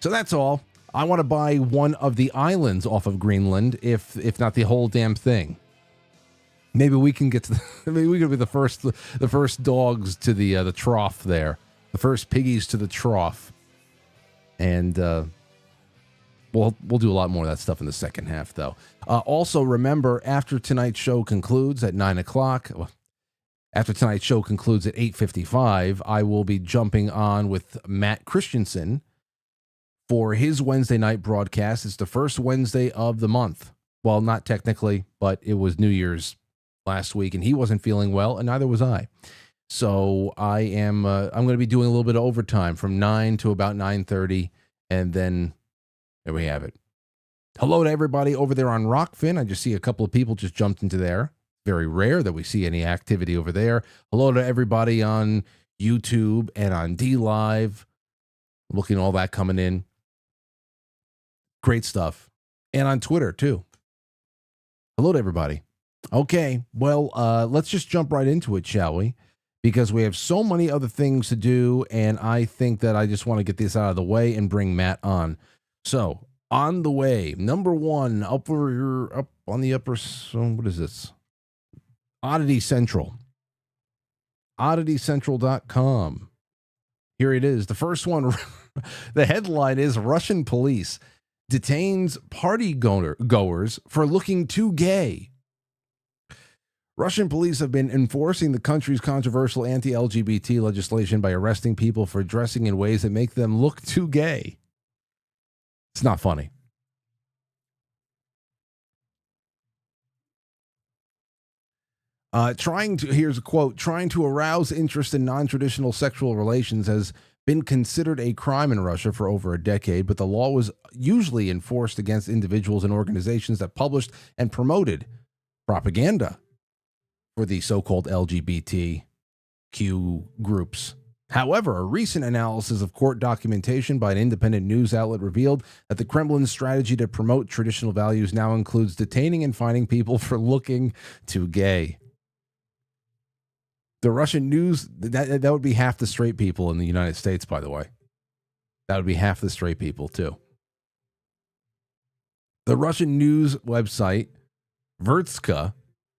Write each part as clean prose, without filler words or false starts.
So that's all. I want to buy one of the islands off of Greenland, if not the whole damn thing. Maybe we can get to maybe we could be the first dogs to the trough there, the first piggies to the trough, and we'll do a lot more of that stuff in the second half, though. Also, remember, after tonight's show concludes at 9:00, after tonight's show concludes at 8:55, I will be jumping on with Matt Christensen for his Wednesday night broadcast. It's the first Wednesday of the month. Well, not technically, but it was New Year's last week, and he wasn't feeling well, and neither was I. So I'm going to be doing a little bit of overtime from 9 to about 9:30, and then there we have it. Hello to everybody over there on Rockfin. I just see a couple of people just jumped into there. Very rare that we see any activity over there. Hello to everybody on YouTube and on DLive. Looking at all that coming in. Great stuff. And on Twitter, too. Hello to everybody. Okay, well, let's just jump right into it, shall we? Because we have so many other things to do, and I think that I just want to get this out of the way and bring Matt on. So, on the way, number one, up on the upper, what is this? Oddity Central. OddityCentral.com. Here it is. The first one, the headline is Russian police detains party goers for looking too gay. Russian police have been enforcing the country's controversial anti-LGBT legislation by arresting people for dressing in ways that make them look too gay. It's not funny. Here's a quote, trying to arouse interest in non-traditional sexual relations has been considered a crime in Russia for over a decade, but the law was usually enforced against individuals and organizations that published and promoted propaganda for the so-called LGBTQ groups. However, a recent analysis of court documentation by an independent news outlet revealed that the Kremlin's strategy to promote traditional values now includes detaining and fining people for looking too gay. The Russian news, that would be half the straight people in the United States, by the way. That would be half the straight people, too. The Russian news website, Roeske,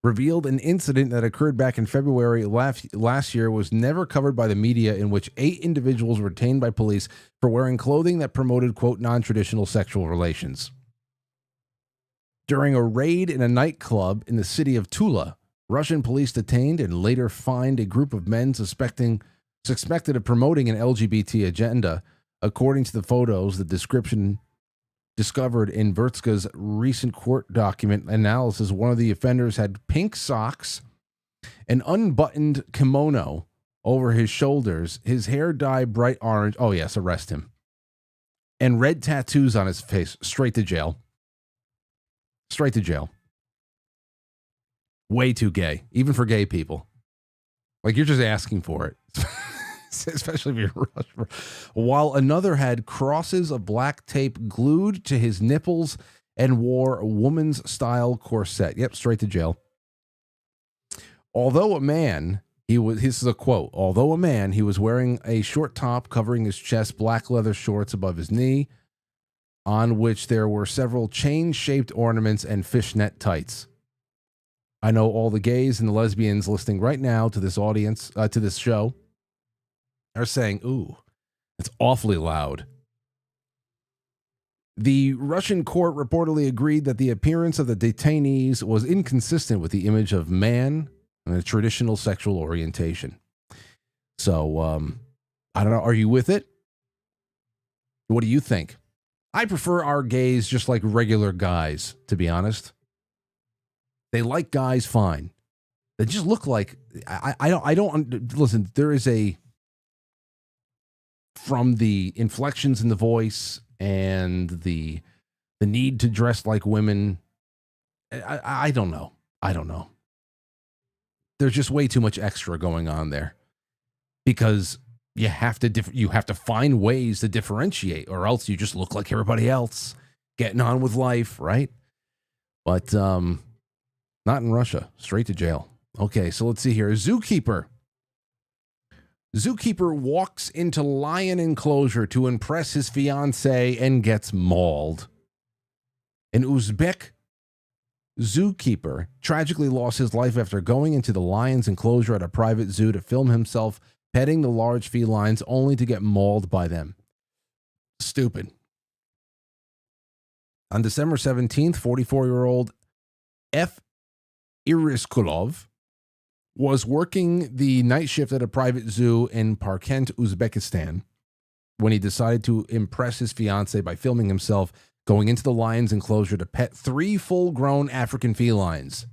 revealed an incident that occurred back in February last year was never covered by the media, in which 8 individuals were detained by police for wearing clothing that promoted, quote, non-traditional sexual relations. During a raid in a nightclub in the city of Tula, Russian police detained and later fined a group of men suspected of promoting an LGBT agenda. According to the photos, the description discovered in Vertske's recent court document analysis, one of the offenders had pink socks, an unbuttoned kimono over his shoulders, his hair dyed bright orange. Oh, yes, arrest him. And red tattoos on his face. Straight to jail. Straight to jail. Way too gay, even for gay people. Like, you're just asking for it. Especially if you're Russian. While another had crosses of black tape glued to his nipples and wore a woman's style corset. Yep, straight to jail. Although a man, this is a quote, although a man, he was wearing a short top covering his chest, black leather shorts above his knee, on which there were several chain-shaped ornaments and fishnet tights. I know all the gays and the lesbians listening right now to this audience, to this show, are saying, ooh, it's awfully loud. The Russian court reportedly agreed that the appearance of the detainees was inconsistent with the image of man and a traditional sexual orientation. So, I don't know. Are you with it? What do you think? I prefer our gays just like regular guys, to be honest. They like guys fine. They just look like, I don't, listen, there is from the inflections in the voice and the need to dress like women, I don't know. I don't know. There's just way too much extra going on there because you have to find ways to differentiate, or else you just look like everybody else getting on with life, right? But not in Russia. Straight to jail. Okay, so let's see here. Zookeeper Zookeeper walks into lion enclosure to impress his fiancée and gets mauled. An Uzbek zookeeper tragically lost his life after going into the lion's enclosure at a private zoo to film himself petting the large felines only to get mauled by them. Stupid. On December 17th, 44-year-old F. Iriskulov was working the night shift at a private zoo in Parkent, Uzbekistan, when he decided to impress his fiancée by filming himself going into the lion's enclosure to pet 3 full-grown African felines.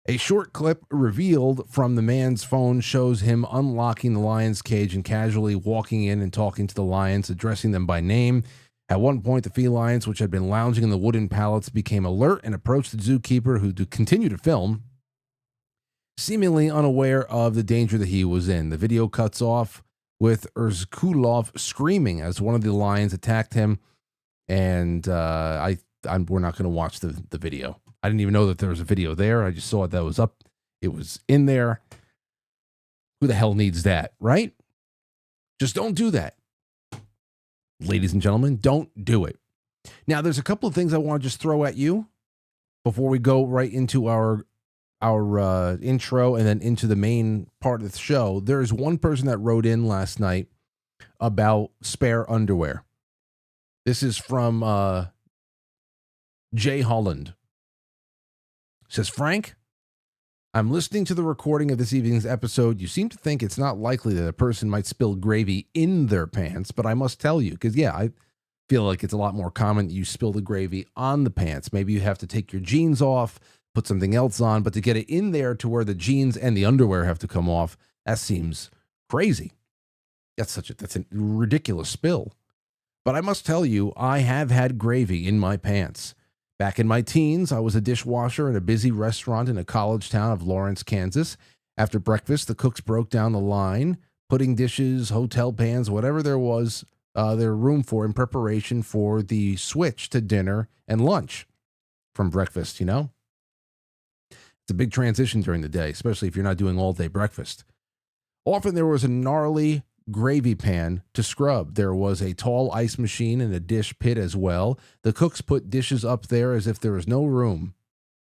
A short clip revealed from the man's phone shows him unlocking the lion's cage and casually walking in and talking to the lions, addressing them by name. At one point, the felines, which had been lounging in the wooden pallets, became alert and approached the zookeeper, who continued to film, seemingly unaware of the danger that he was in. The video cuts off with Iriskulov screaming as one of the lions attacked him, and we're not going to watch the video. I didn't even know that there was a video there. I just saw it that was up. It was in there. Who the hell needs that, right? Just don't do that. Ladies and gentlemen, don't do it. Now, there's a couple of things I want to just throw at you before we go right into our intro and then into the main part of the show. There is one person that wrote in last night about spare underwear. This is from Jay Holland. It says, Frank, I'm listening to the recording of this evening's episode. You seem to think it's not likely that a person might spill gravy in their pants, but I must tell you, because, yeah, I feel like it's a lot more common that you spill the gravy on the pants. Maybe you have to take your jeans off, put something else on, but to get it in there to where the jeans and the underwear have to come off, that seems crazy. That's a ridiculous spill. But I must tell you, I have had gravy in my pants. Back in my teens, I was a dishwasher in a busy restaurant in a college town of Lawrence, Kansas. After breakfast, the cooks broke down the line, putting dishes, hotel pans, whatever there was their room for in preparation for the switch to dinner and lunch from breakfast, you know? It's a big transition during the day, especially if you're not doing all-day breakfast. Often there was a gnarly gravy pan to scrub. There was a tall ice machine and a dish pit as well. The cooks put dishes up there as if there was no room,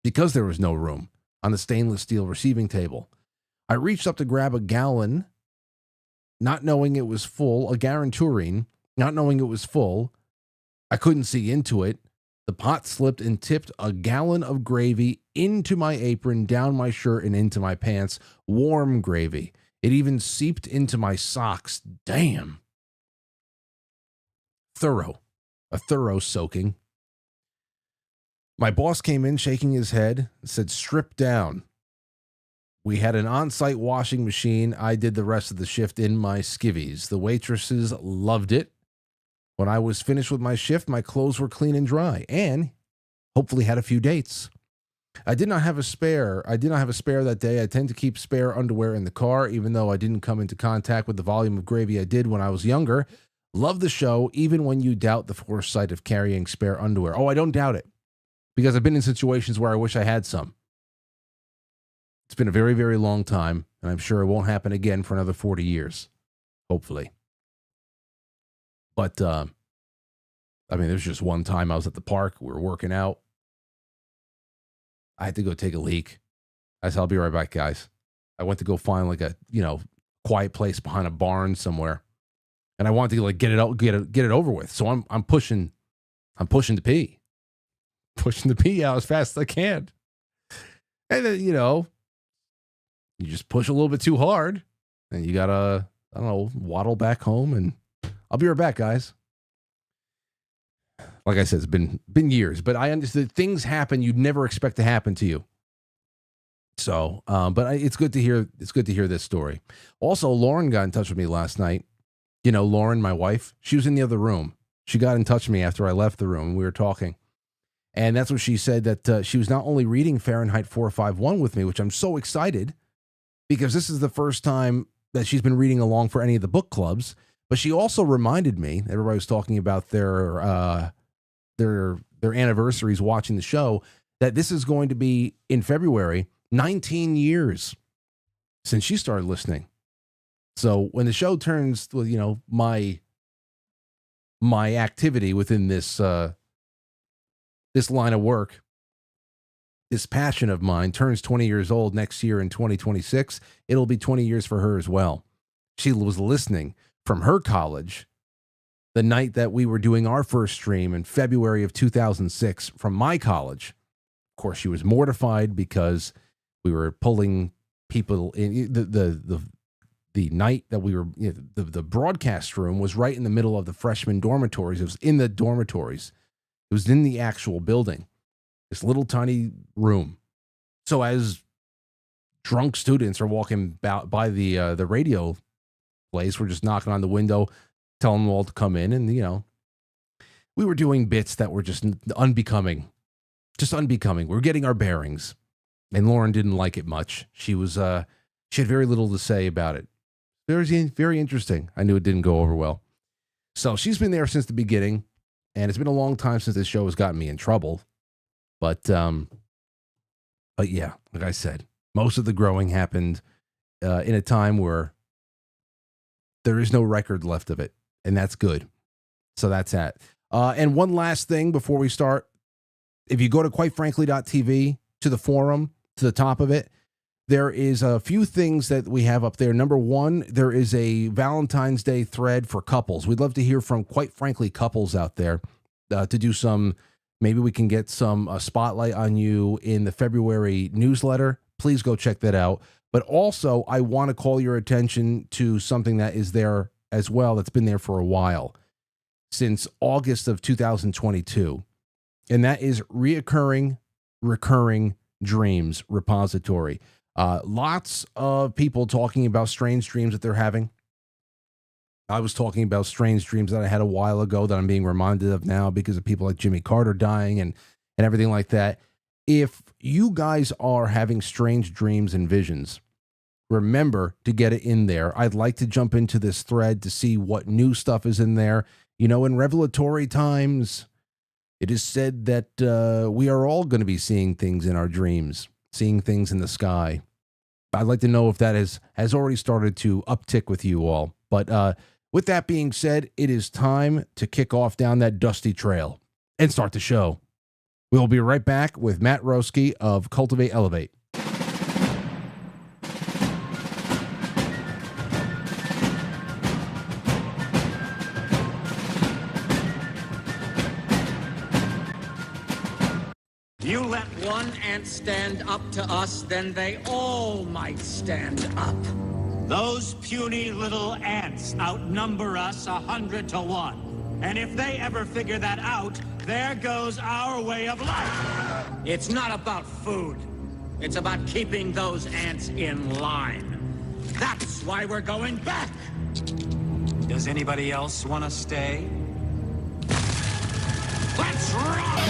because there was no room, on the stainless steel receiving table. I reached up to grab a gallon, not knowing it was full, a Garanturine, not knowing it was full. I couldn't see into it. The pot slipped and tipped a gallon of gravy into my apron, down my shirt, and into my pants. Warm gravy. It even seeped into my socks. Damn. A thorough soaking. My boss came in shaking his head and said, strip down. We had an on-site washing machine. I did the rest of the shift in my skivvies. The waitresses loved it. When I was finished with my shift, my clothes were clean and dry, and hopefully had a few dates. I did not have a spare that day. I tend to keep spare underwear in the car, even though I didn't come into contact with the volume of gravy I did when I was younger. Love the show, even when you doubt the foresight of carrying spare underwear. Oh, I don't doubt it, because I've been in situations where I wish I had some. It's been a very, very long time, and I'm sure it won't happen again for another 40 years, hopefully. But, there's just one time I was at the park. We were working out. I had to go take a leak. I said, I'll be right back, guys. I went to go find like a, quiet place behind a barn somewhere. And I wanted to get it over with. So I'm pushing to pee. Pushing the pee out as fast as I can. And then, you just push a little bit too hard. And you gotta, waddle back home, and I'll be right back, guys. Like I said, it's been years, but I understand things happen you'd never expect to happen to you. So, it's good to hear. It's good to hear this story. Also, Lauren got in touch with me last night. Lauren, my wife, she was in the other room. She got in touch with me after I left the room, and we were talking. And that's what she said, that she was not only reading Fahrenheit 451 with me, which I'm so excited, because this is the first time that she's been reading along for any of the book clubs. But she also reminded me, everybody was talking about their anniversaries watching the show, that this is going to be in February 19 years since she started listening. So when the show turns, well, my activity within this this line of work, this passion of mine turns 20 years old next year in 2026, it'll be 20 years for her as well. She was listening from her college the night that we were doing our first stream in February of 2006 from my college. Of course, she was mortified because we were pulling people in. The night that we were, the broadcast room was right in the middle of the freshman dormitories. It was in the dormitories. It was in the actual building, this little tiny room. So as drunk students are walking by the radio place, we're just knocking on the window, telling them all to come in. And, we were doing bits that were just unbecoming. We were getting our bearings. And Lauren didn't like it much. She had very little to say about it. Very, very interesting. I knew it didn't go over well. So she's been there since the beginning, and it's been a long time since this show has gotten me in trouble. But yeah, like I said, most of the growing happened in a time where there is no record left of it, and that's good. So that's that. And one last thing before we start. If you go to quitefrankly.tv, to the forum, to the top of it, there is a few things that we have up there. Number one, there is a Valentine's Day thread for couples. We'd love to hear from, quite frankly, couples out there to do some, maybe we can get some spotlight on you in the February newsletter. Please go check that out. But also, I want to call your attention to something that is there as well that's been there for a while, since August of 2022. And that is recurring dreams repository. Lots of people talking about strange dreams that they're having. I was talking about strange dreams that I had a while ago that I'm being reminded of now because of people like Jimmy Carter dying and everything like that. If you guys are having strange dreams and visions, remember to get it in there. I'd like to jump into this thread to see what new stuff is in there. In revelatory times, it is said that we are all going to be seeing things in our dreams, seeing things in the sky. I'd like to know if that has already started to uptick with you all. But with that being said, it is time to kick off down that dusty trail and start the show. We'll be right back with Matt Roeske of Cultivate, Elevate. You let one ant stand up to us, then they all might stand up. Those puny little ants outnumber us 100 to 1. And if they ever figure that out, there goes our way of life. It's not about food. It's about keeping those ants in line. That's why we're going back. Does anybody else want to stay? Let's rock!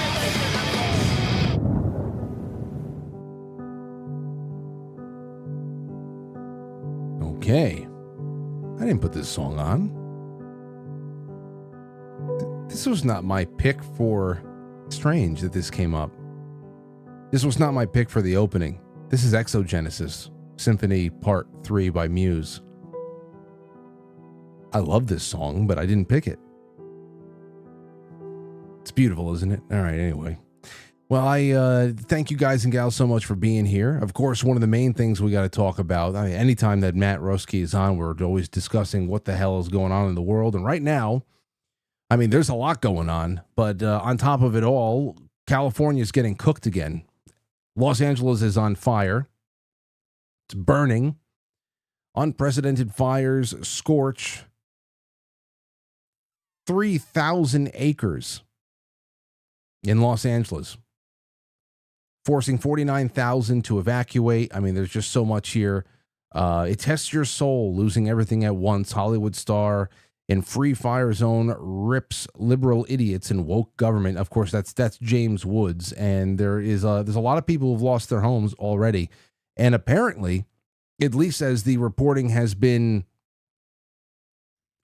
Okay. I didn't put this song on. This was not my pick for Strange that this came up. This was not my pick for the opening. This is Exogenesis, Symphony Part 3 by Muse. I love this song, but I didn't pick it. It's beautiful, isn't it? All right, anyway. Well, I thank you guys and gals so much for being here. Of course, one of the main things we got to talk about, anytime that Matt Roeske is on, we're always discussing what the hell is going on in the world. And right now, there's a lot going on. But on top of it all, California is getting cooked again. Los Angeles is on fire. It's burning. Unprecedented fires scorch 3,000 acres in Los Angeles, forcing 49,000 to evacuate. There's just so much here. It tests your soul, losing everything at once. Hollywood star in free fire zone rips liberal idiots and woke government. Of course, that's James Woods, and there's a lot of people who've lost their homes already. And apparently, at least as the reporting has been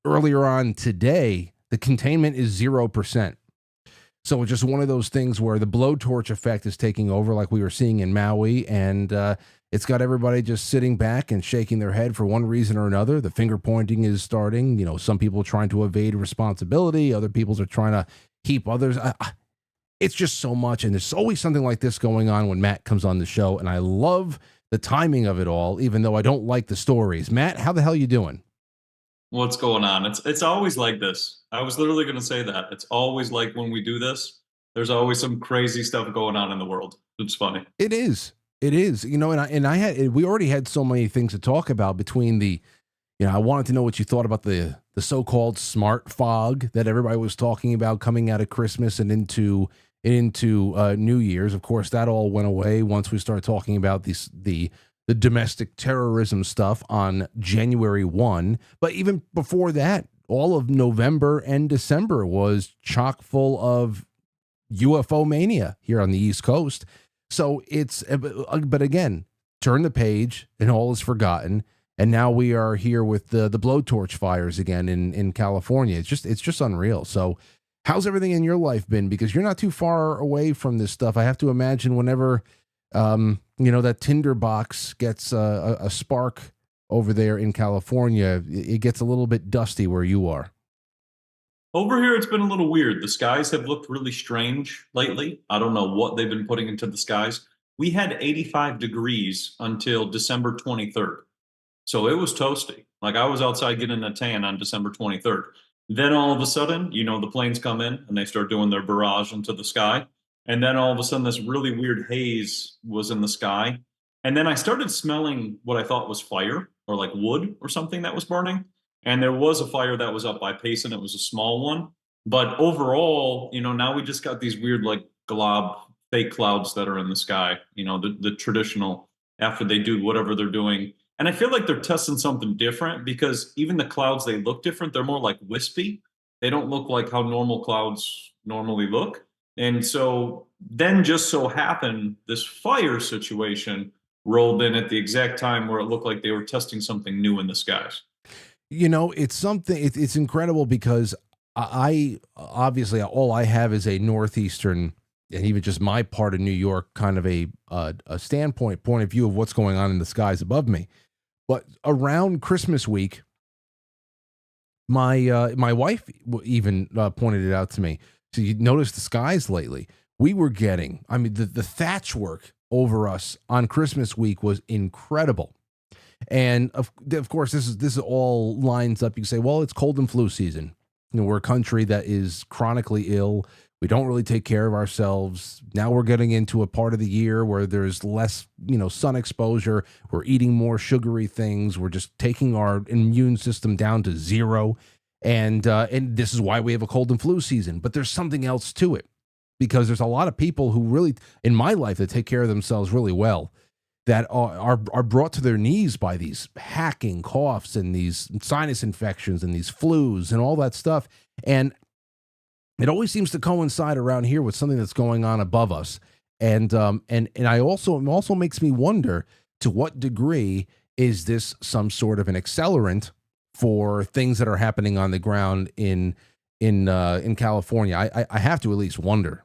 earlier on today, the containment is 0%. So it's just one of those things where the blowtorch effect is taking over, like we were seeing in Maui, and it's got everybody just sitting back and shaking their head for one reason or another. The finger pointing is starting. You know, some people are trying to evade responsibility. Other people are trying to heap others. It's just so much, and there's always something like this going on when Matt comes on the show, and I love the timing of it all, even though I don't like the stories. Matt, how the hell you doing? What's going on? It's always like this. I was literally going to say that. It's always like when we do this, there's always some crazy stuff going on in the world. It's funny. It is. It is. You know, we already had so many things to talk about between I wanted to know what you thought about the so-called smart fog that everybody was talking about coming out of Christmas and into New Year's. Of course, that all went away once we started talking about the domestic terrorism stuff on January 1. But even before that, all of November and December was chock full of UFO mania here on the East Coast. So but again, turn the page and all is forgotten. And now we are here with the blowtorch fires again in California. It's just unreal. So how's everything in your life been? Because you're not too far away from this stuff. I have to imagine whenever that tinder box gets a spark over there in California, it gets a little bit dusty where you are. Over here, it's been a little weird. The skies have looked really strange lately. I don't know what they've been putting into the skies. We had 85 degrees until December 23rd. So it was toasty. Like I was outside getting a tan on December 23rd. Then all of a sudden, the planes come in and they start doing their barrage into the sky. And then all of a sudden, this really weird haze was in the sky. And then I started smelling what I thought was fire or like wood or something that was burning. And there was a fire that was up by Payson. It was a small one. But overall, now we just got these weird like glob fake clouds that are in the sky, the traditional after they do whatever they're doing. And I feel like they're testing something different because even the clouds, they look different. They're more like wispy. They don't look like how normal clouds normally look. And so then just so happened this fire situation rolled in at the exact time where it looked like they were testing something new in the skies. It's incredible because I obviously all I have is a northeastern and even just my part of New York kind of a point of view of what's going on in the skies above me. But around Christmas week, my wife even pointed it out to me. So you notice the skies lately. We were getting, the thatch work over us on Christmas week was incredible. And of course, this is all lines up. You can say, well, it's cold and flu season. We're a country that is chronically ill. We don't really take care of ourselves. Now we're getting into a part of the year where there's less, sun exposure. We're eating more sugary things. We're just taking our immune system down to zero. And this is why we have a cold and flu season. But there's something else to it, because there's a lot of people who really, in my life, that take care of themselves really well, that are brought to their knees by these hacking coughs and these sinus infections and these flus and all that stuff. And it always seems to coincide around here with something that's going on above us. And it also makes me wonder, to what degree is this some sort of an accelerant for things that are happening on the ground in California? I have to at least wonder.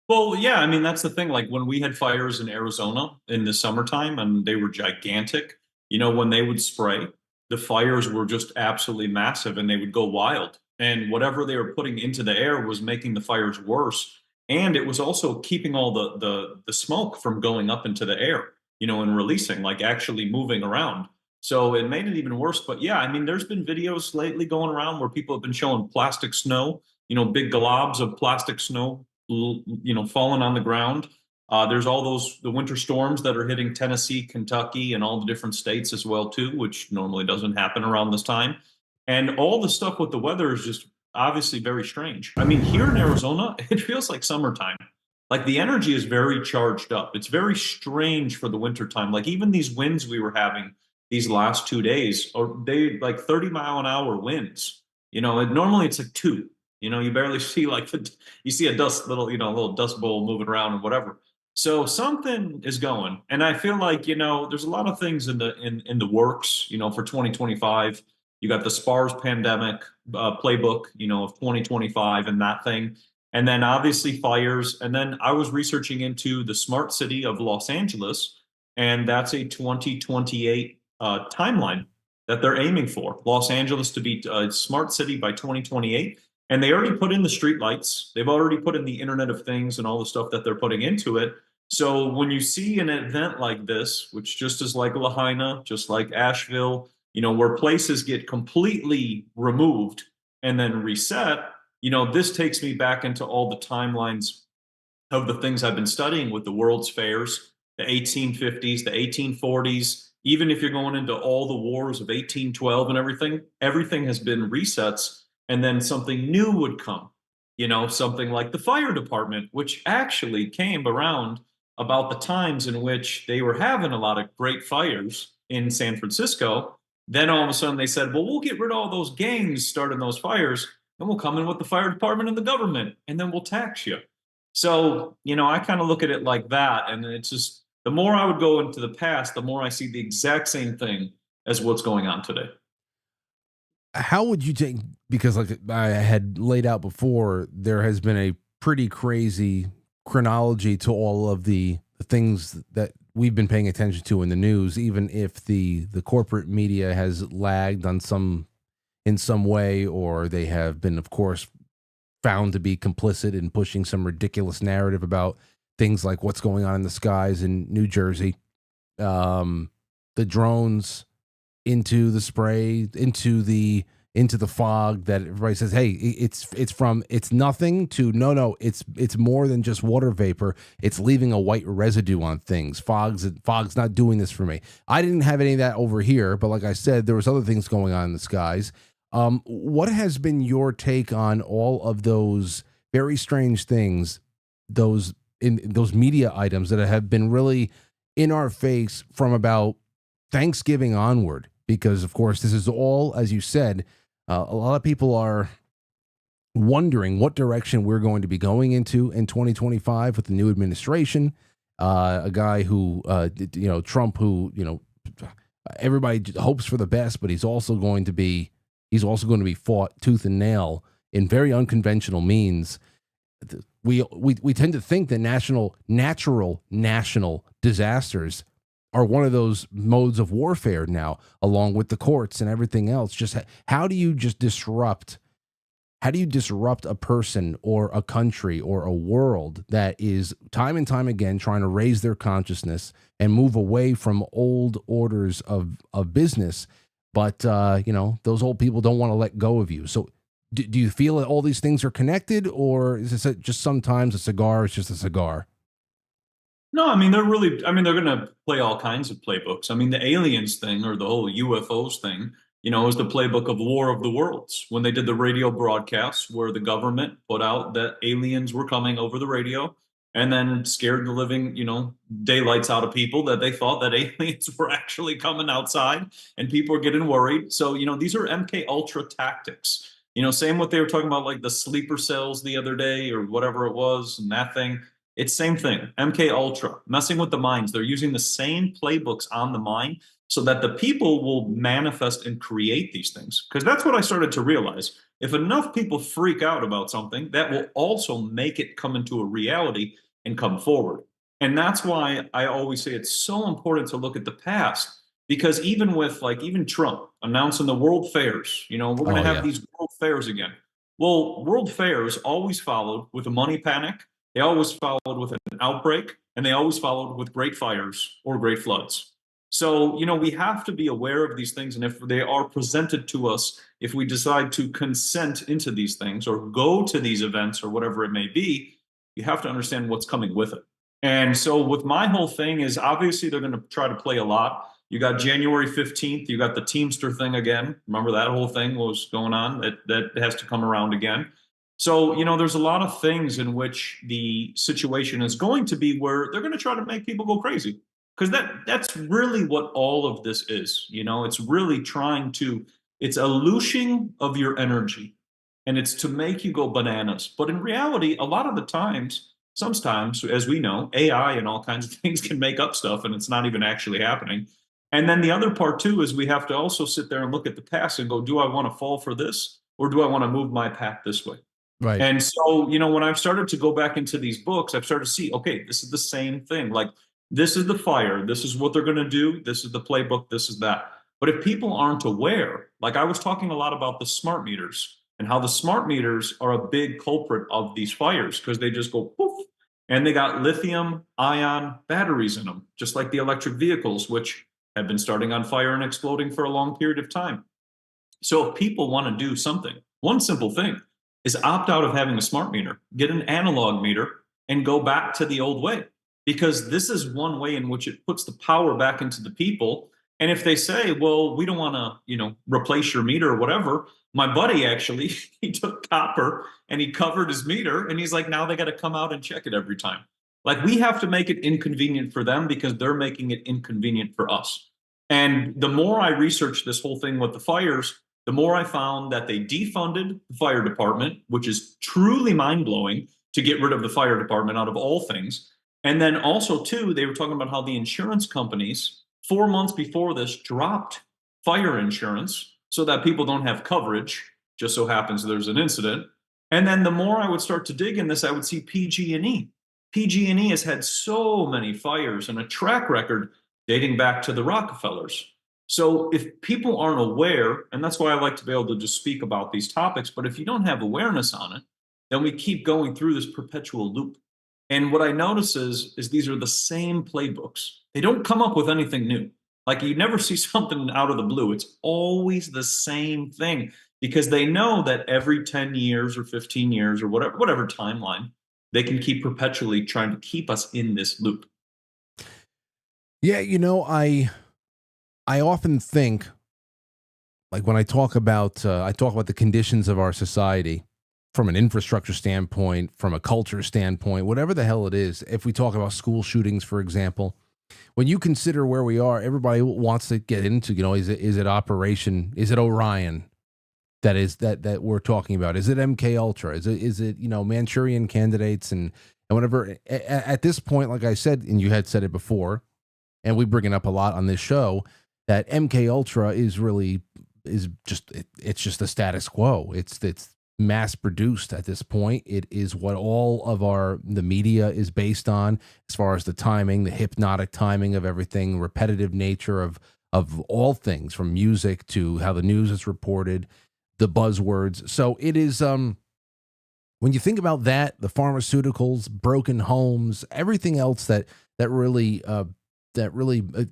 Well, yeah, that's the thing. Like when we had fires in Arizona in the summertime and they were gigantic, when they would spray, the fires were just absolutely massive and they would go wild. And whatever they were putting into the air was making the fires worse. And it was also keeping all the smoke from going up into the air, and releasing, like actually moving around. So it made it even worse. But yeah, there's been videos lately going around where people have been showing plastic snow, big globs of plastic snow, falling on the ground. There's all the winter storms that are hitting Tennessee, Kentucky, and all the different states as well too, which normally doesn't happen around this time. And all the stuff with the weather is just obviously very strange. Here in Arizona, it feels like summertime. Like the energy is very charged up. It's very strange for the winter time. Like even these winds we were having these last 2 days, or they like 30-mile-an-hour winds. Normally it's like 2. You barely see you see a little dust bowl moving around and whatever. So something is going, and I feel like there's a lot of things in the works. For 2025, you got the SPARS pandemic playbook, of 2025 and that thing. And then obviously fires. And then I was researching into the smart city of Los Angeles, and that's a 2028 timeline that they're aiming for. Los Angeles to be a smart city by 2028. And they already put in the street lights. They've already put in the Internet of Things and all the stuff that they're putting into it. So when you see an event like this, which just is like Lahaina, just like Asheville, where places get completely removed and then reset, this takes me back into all the timelines of the things I've been studying with the World's Fairs, the 1850s, the 1840s, even if you're going into all the wars of 1812 and everything has been resets, and then something new would come, something like the fire department, which actually came around about the times in which they were having a lot of great fires in San Francisco. Then all of a sudden they said, well, we'll get rid of all those gangs starting those fires, and we'll come in with the fire department and the government, and then we'll tax you. So, I kind of look at it like that. And it's just, the more I would go into the past, the more I see the exact same thing as what's going on today. How would you take, because like I had laid out before, there has been a pretty crazy chronology to all of the things that we've been paying attention to in the news, even if the corporate media has lagged in some way, or they have been, of course, found to be complicit in pushing some ridiculous narrative about things like what's going on in the skies in New Jersey, the drones into the spray, into the fog, that everybody says, hey, it's nothing to no, it's more than just water vapor. It's leaving a white residue on things. Fog's not doing this for me. I didn't have any of that over here, but like I said, there was other things going on in the skies. What has been your take on all of those very strange things, those media items that have been really in our face from about Thanksgiving onward? Because of course, this is all, as you said, a lot of people are wondering what direction we're going to be going into in 2025 with the new administration. A guy who, Trump, who, everybody hopes for the best, but he's also going to be fought tooth and nail in very unconventional means. We tend to think that natural national disasters are one of those modes of warfare now, along with the courts and everything else. Just how do you disrupt a person or a country or a world that is time and time again trying to raise their consciousness and move away from old orders of business? But, those old people don't want to let go of you. So do you feel that all these things are connected, or is it just sometimes a cigar is just a cigar? No, I mean, they're going to play all kinds of playbooks. I mean, the aliens thing, or the whole UFOs thing, is the playbook of War of the Worlds, when they did the radio broadcasts where the government put out that aliens were coming over the radio, and then scared the living, daylights out of people, that they thought that aliens were actually coming outside, and people are getting worried. So, these are MK Ultra tactics. Same what they were talking about, like the sleeper cells the other day or whatever it was, and that thing. It's same thing. MK Ultra, messing with the minds. They're using the same playbooks on the mind so that the people will manifest and create these things. Because that's what I started to realize. If enough people freak out about something, that will also make it come into a reality and come forward. And that's why I always say it's so important to look at the past. Because even with even Trump announcing the World Fairs, we're going to have these World Fairs again. Well, World Fairs always followed with a money panic. They always followed with an outbreak, and they always followed with great fires or great floods. So, we have to be aware of these things. And if they are presented to us, if we decide to consent into these things or go to these events or whatever it may be, you have to understand what's coming with it. And so with my whole thing is, obviously they're going to try to play a lot. You got January 15th, you got the Teamster thing again. Remember that whole thing was going on? That has to come around again. So, there's a lot of things in which the situation is going to be where they're going to try to make people go crazy. Because that's really what all of this is. It's really it's a looshing of your energy, and it's to make you go bananas. But in reality, a lot of the times, sometimes, as we know, AI and all kinds of things can make up stuff, and it's not even actually happening. And then the other part too is we have to also sit there and look at the past and go, do I want to fall for this, or do I want to move my path this way? Right. And so, when I've started to go back into these books, I've started to see, okay, this is the same thing. Like, this is the fire. This is what they're going to do. This is the playbook. This is that. But if people aren't aware, like I was talking a lot about the smart meters and how the smart meters are a big culprit of these fires because they just go poof and they got lithium ion batteries in them, just like the electric vehicles, which have been starting on fire and exploding for a long period of time. So if people want to do something, one simple thing is opt out of having a smart meter, get an analog meter, and go back to the old way. Because this is one way in which it puts the power back into the people. And if they say, well, we don't want to, replace your meter or whatever, my buddy actually, he took copper and he covered his meter and he's like, now they got to come out and check it every time. Like we have to make it inconvenient for them because they're making it inconvenient for us. And the more I researched this whole thing with the fires, the more I found that they defunded the fire department, which is truly mind blowing to get rid of the fire department out of all things. And then also, too, they were talking about how the insurance companies 4 months before this dropped fire insurance so that people don't have coverage. Just so happens there's an incident. And then the more I would start to dig in this, I would see PG&E. PG&E has had so many fires and a track record dating back to the Rockefellers. So if people aren't aware, and that's why I like to be able to just speak about these topics, but if you don't have awareness on it, then we keep going through this perpetual loop. And what I notice is these are the same playbooks. They don't come up with anything new. Like you never see something out of the blue. It's always the same thing because they know that every 10 years or 15 years or whatever timeline, they can keep perpetually trying to keep us in this loop. Yeah, I often think, like when I talk about the conditions of our society from an infrastructure standpoint, from a culture standpoint, whatever the hell it is. If we talk about school shootings, for example, when you consider where we are, everybody wants to get into, is it Orion that we're talking about? Is it MK Ultra? Is it Manchurian candidates and whatever? At this point, like I said, and you had said it before, and we bring it up a lot on this show, that MK Ultra is just the status quo. It's mass produced at this point. It is what all of the media is based on, as far as the timing, the hypnotic timing of everything, repetitive nature of all things, from music to how the news is reported, the buzzwords. So it is when you think about that, the pharmaceuticals, broken homes, everything else that really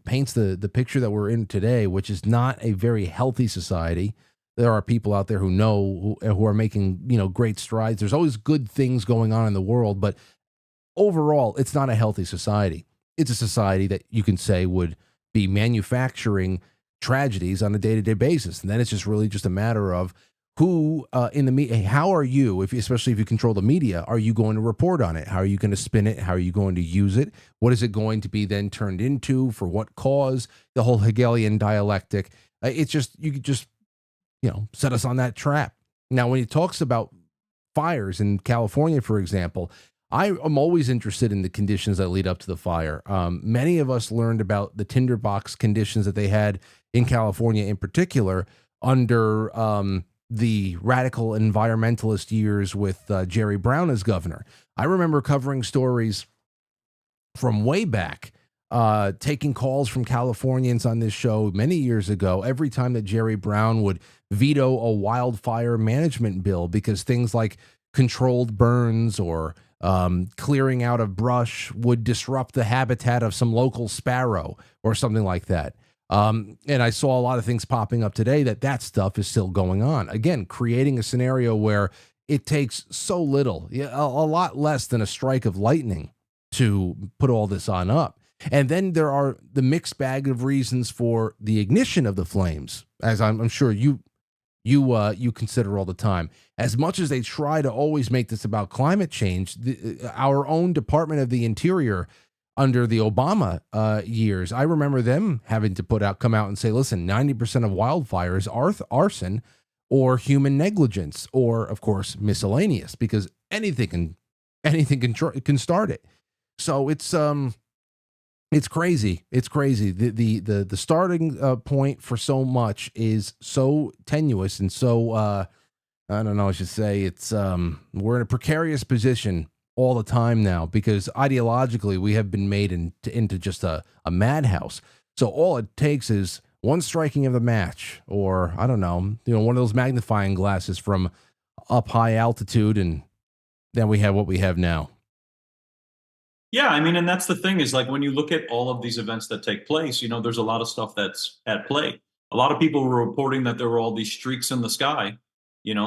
paints the picture that we're in today, which is not a very healthy society. There are people out there who are making, great strides. There's always good things going on in the world, but overall, it's not a healthy society. It's a society that you can say would be manufacturing tragedies on a day-to-day basis. And then it's just really just a matter of who in the media, how are you, especially if you control the media, are you going to report on it? How are you going to spin it? How are you going to use it? What is it going to be then turned into? For what cause? The whole Hegelian dialectic. It's just, you could just, set us on that trap. Now, when he talks about fires in California, for example, I am always interested in the conditions that lead up to the fire. Many of us learned about the tinderbox conditions that they had in California in particular under the radical environmentalist years with Jerry Brown as governor. I remember covering stories from way back, taking calls from Californians on this show many years ago, every time that Jerry Brown would veto a wildfire management bill because things like controlled burns or clearing out of brush would disrupt the habitat of some local sparrow or something like that. And I saw a lot of things popping up today that stuff is still going on. Again, creating a scenario where it takes so little, a lot less than a strike of lightning to put all this on up. And then there are the mixed bag of reasons for the ignition of the flames, as I'm sure you consider all the time. As much as they try to always make this about climate change, our own Department of the Interior under the Obama years, I remember them having to come out and say, listen, 90% of wildfires are arson or human negligence, or of course miscellaneous, because anything can start it. So it's crazy. It's crazy. The starting point for so much is so tenuous and so I don't know. I should say it's we're in a precarious position all the time now because ideologically we have been made into just a madhouse. So all it takes is one striking of the match, or I don't know, one of those magnifying glasses from up high altitude, and then we have what we have now. Yeah, I mean, and that's the thing is like when you look at all of these events that take place, there's a lot of stuff that's at play. A lot of people were reporting that there were all these streaks in the sky,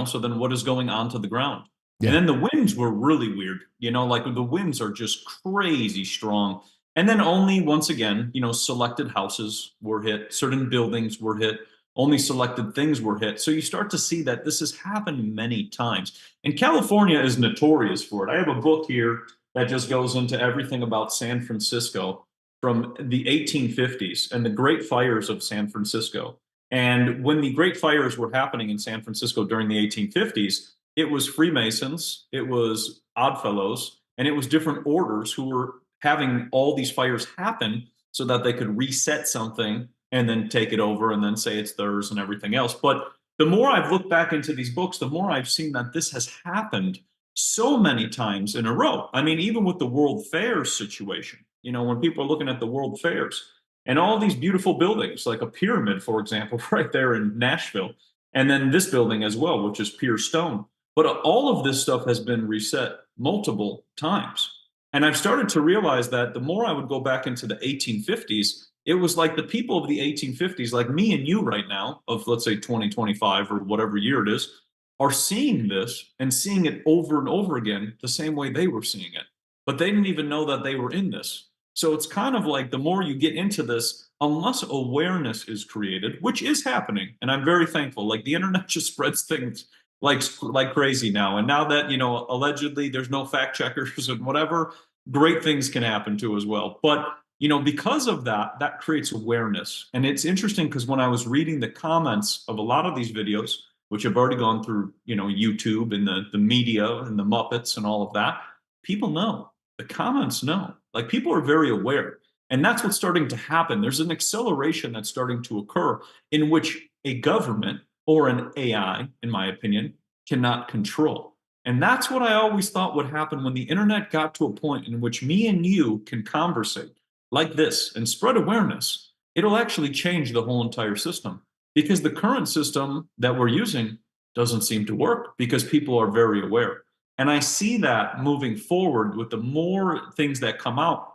so then what is going on to the ground? And Yeah. then the winds were really weird, like the winds are just crazy strong. And then only once again, selected houses were hit, certain buildings were hit, only selected things were hit. So you start to see that this has happened many times. And California is notorious for it. I have a book here that just goes into everything about San Francisco from the 1850s and the great fires of San Francisco. And when the great fires were happening in San Francisco during the 1850s, it was Freemasons, it was Oddfellows, and it was different orders who were having all these fires happen so that they could reset something and then take it over and then say it's theirs and everything else. But the more I've looked back into these books, the more I've seen that this has happened so many times in a row. I mean, even with the World Fairs situation, when people are looking at the World Fairs and all these beautiful buildings, like a pyramid, for example, right there in Nashville, and then this building as well, which is pure stone. But all of this stuff has been reset multiple times. And I've started to realize that the more I would go back into the 1850s, it was like the people of the 1850s, like me and you right now, of let's say 2025 or whatever year it is, are seeing this and seeing it over and over again the same way they were seeing it. But they didn't even know that they were in this. So it's kind of like the more you get into this, unless awareness is created, which is happening, and I'm very thankful. Like the internet just spreads things like crazy now. And now that, allegedly there's no fact checkers and whatever, great things can happen too as well. But because of that, that creates awareness. And it's interesting because when I was reading the comments of a lot of these videos, which have already gone through, YouTube and the media and the Muppets and all of that, people know. The comments know. Like people are very aware. And that's what's starting to happen. There's an acceleration that's starting to occur in which a government or an AI, in my opinion, cannot control. And that's what I always thought would happen when the internet got to a point in which me and you can conversate like this and spread awareness. It'll actually change the whole entire system because the current system that we're using doesn't seem to work because people are very aware. And I see that moving forward with the more things that come out.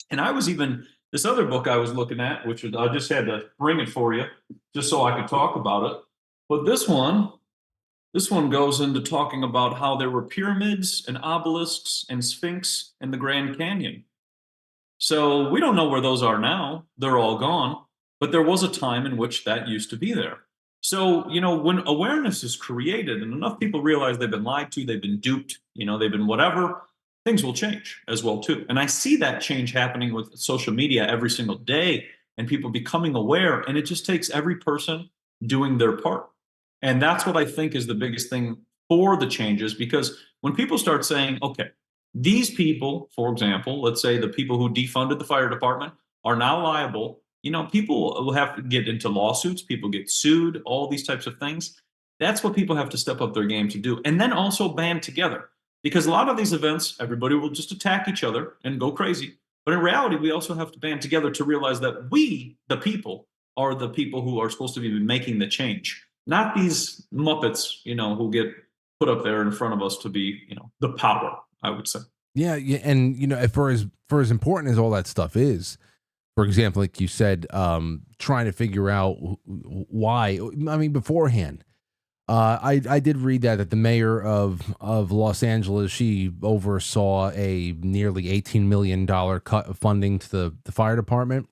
And I was even, this other book I was looking at, which I just had to bring it for you just so I could talk about it. But this one goes into talking about how there were pyramids and obelisks and sphinx in the Grand Canyon. So we don't know where those are now. They're all gone. But there was a time in which that used to be there. So, when awareness is created and enough people realize they've been lied to, they've been duped, they've been whatever, things will change as well too. And I see that change happening with social media every single day and people becoming aware. And it just takes every person doing their part. And that's what I think is the biggest thing for the changes, because when people start saying, okay, these people, for example, let's say the people who defunded the fire department are now liable, people will have to get into lawsuits, people get sued, all these types of things. That's what people have to step up their game to do. And then also band together, because a lot of these events, everybody will just attack each other and go crazy. But in reality, we also have to band together to realize that we, the people, are the people who are supposed to be making the change. Not these Muppets, who get put up there in front of us to be, the power, I would say. Yeah, and for as important as all that stuff is, for example, like you said, trying to figure out why. I mean, beforehand, I did read that the mayor of Los Angeles, she oversaw a nearly $18 million cut of funding to the fire department.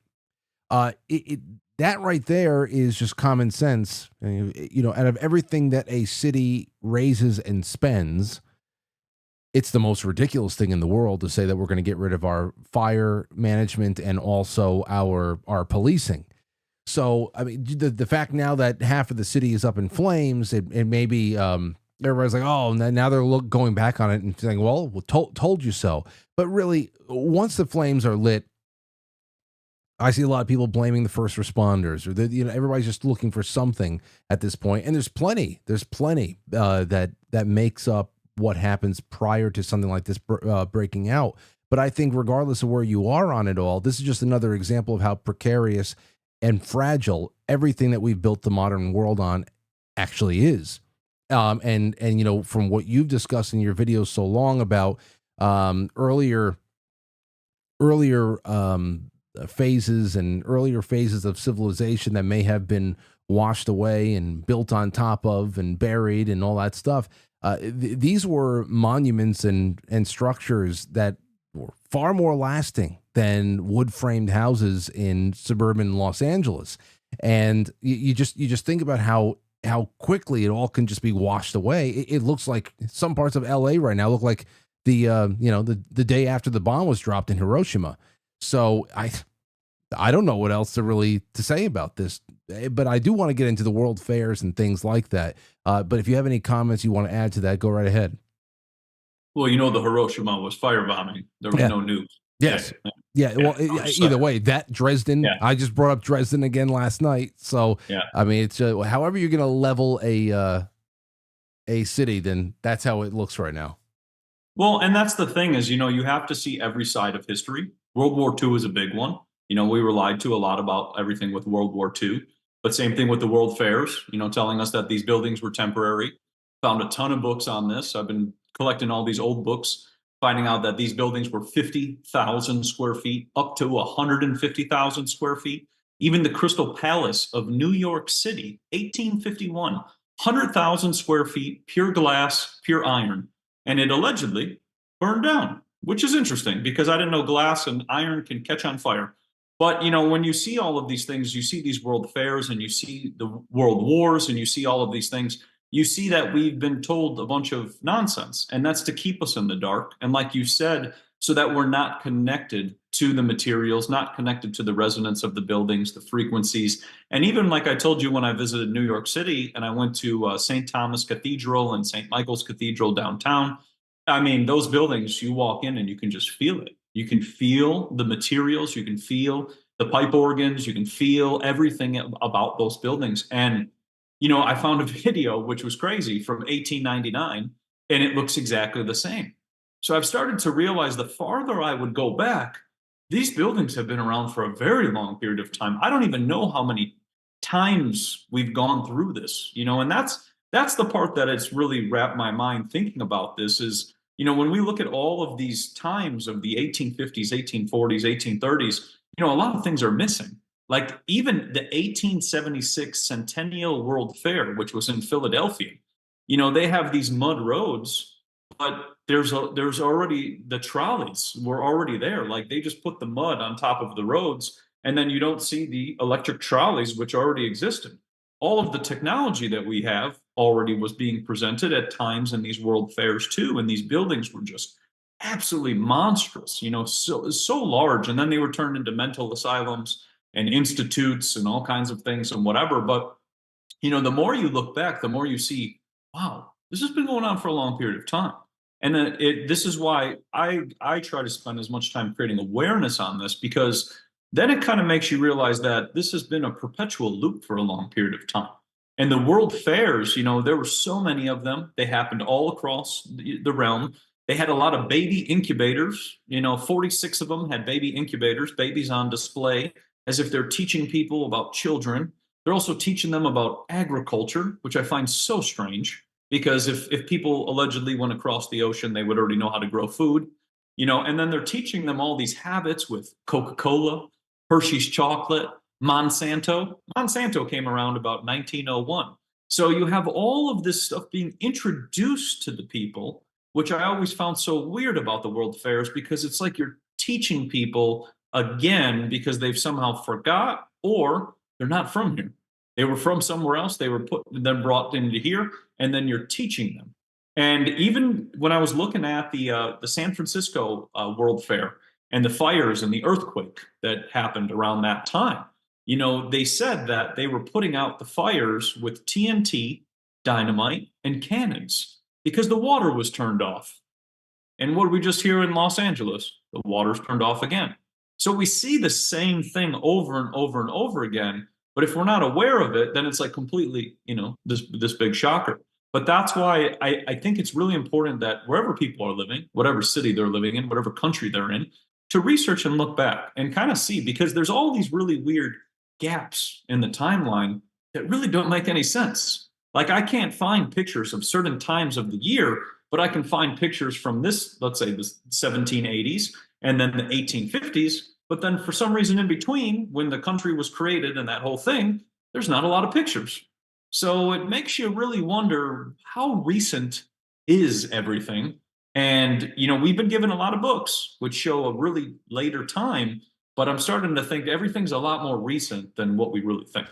That right there is just common sense. Out of everything that a city raises and spends, it's the most ridiculous thing in the world to say that we're going to get rid of our fire management and also our policing. So, I mean, the fact now that half of the city is up in flames, it may be everybody's like, oh, now they're going back on it and saying, well, told you so. But really, once the flames are lit, I see a lot of people blaming the first responders, or everybody's just looking for something at this point. And there's plenty that makes up what happens prior to something like this breaking out. But I think regardless of where you are on it all, this is just another example of how precarious and fragile everything that we've built the modern world on actually is. And from what you've discussed in your videos so long about earlier phases and earlier phases of civilization that may have been washed away and built on top of and buried and all that stuff. These were monuments and structures that were far more lasting than wood framed houses in suburban Los Angeles. And you just think about how quickly it all can just be washed away. It looks like some parts of LA right now look like the day after the bomb was dropped in Hiroshima. So I don't know what else to say about this, but I do want to get into the world fairs and things like that. But if you have any comments you want to add to that, go right ahead. Well, the Hiroshima was firebombing. There was no nukes. Yes. Yeah. Well, either way, that Dresden, I just brought up Dresden again last night. So, I mean, it's however you're going to level a city, then that's how it looks right now. Well, and that's the thing is, you have to see every side of history. World War II is a big one. We were lied to a lot about everything with World War II, but same thing with the World Fairs, telling us that these buildings were temporary. Found a ton of books on this. I've been collecting all these old books, finding out that these buildings were 50,000 square feet, up to 150,000 square feet. Even the Crystal Palace of New York City, 1851, 100,000 square feet, pure glass, pure iron. And it allegedly burned down, which is interesting because I didn't know glass and iron can catch on fire. But, when you see all of these things, you see these world fairs and you see the world wars and you see all of these things, you see that we've been told a bunch of nonsense, and that's to keep us in the dark. And like you said, so that we're not connected to the materials, not connected to the resonance of the buildings, the frequencies. And even like I told you when I visited New York City and I went to St. Thomas Cathedral and St. Michael's Cathedral downtown, I mean, those buildings, you walk in and you can just feel it. You can feel the materials, you can feel the pipe organs, you can feel everything about those buildings. And I found a video, which was crazy, from 1899, and it looks exactly the same. So I've started to realize the farther I would go back, these buildings have been around for a very long period of time. I don't even know how many times we've gone through this, and that's the part that it's really wrapped my mind thinking about this is, when we look at all of these times of the 1850s, 1840s, 1830s, a lot of things are missing. Like even the 1876 Centennial World Fair, which was in Philadelphia, they have these mud roads, but there's already the trolleys were already there. Like they just put the mud on top of the roads, and then you don't see the electric trolleys, which already existed. All of the technology that we have already was being presented at times in these world fairs too, and these buildings were just absolutely monstrous, so large, and then they were turned into mental asylums and institutes and all kinds of things and whatever. But, the more you look back, the more you see, wow, this has been going on for a long period of time. And then this is why I try to spend as much time creating awareness on this, because then it kind of makes you realize that this has been a perpetual loop for a long period of time. And the world fairs, there were so many of them. They happened all across the realm. They had a lot of baby incubators, 46 of them had baby incubators, babies on display, as if they're teaching people about children. They're also teaching them about agriculture, which I find so strange, because if people allegedly went across the ocean, they would already know how to grow food, and then they're teaching them all these habits with Coca-Cola, Hershey's chocolate, Monsanto. Monsanto came around about 1901. So you have all of this stuff being introduced to the people, which I always found so weird about the world fairs, because it's like you're teaching people again because they've somehow forgot, or they're not from here. They were from somewhere else. They were brought into here, and then you're teaching them. And even when I was looking at the San Francisco World Fair and the fires and the earthquake that happened around that time, they said that they were putting out the fires with TNT, dynamite, and cannons because the water was turned off. And what did we just hear in Los Angeles? The water's turned off again. So we see the same thing over and over and over again. But if we're not aware of it, then it's like completely, this big shocker. But that's why I think it's really important that wherever people are living, whatever city they're living in, whatever country they're in, to research and look back and kind of see, because there's all these really weird gaps in the timeline that really don't make any sense. Like I can't find pictures of certain times of the year, but I can find pictures from this, let's say the 1780s and then the 1850s. But then for some reason in between, when the country was created and that whole thing, there's not a lot of pictures. So it makes you really wonder, how recent is everything? And, we've been given a lot of books which show a really later time, but I'm starting to think everything's a lot more recent than what we really think.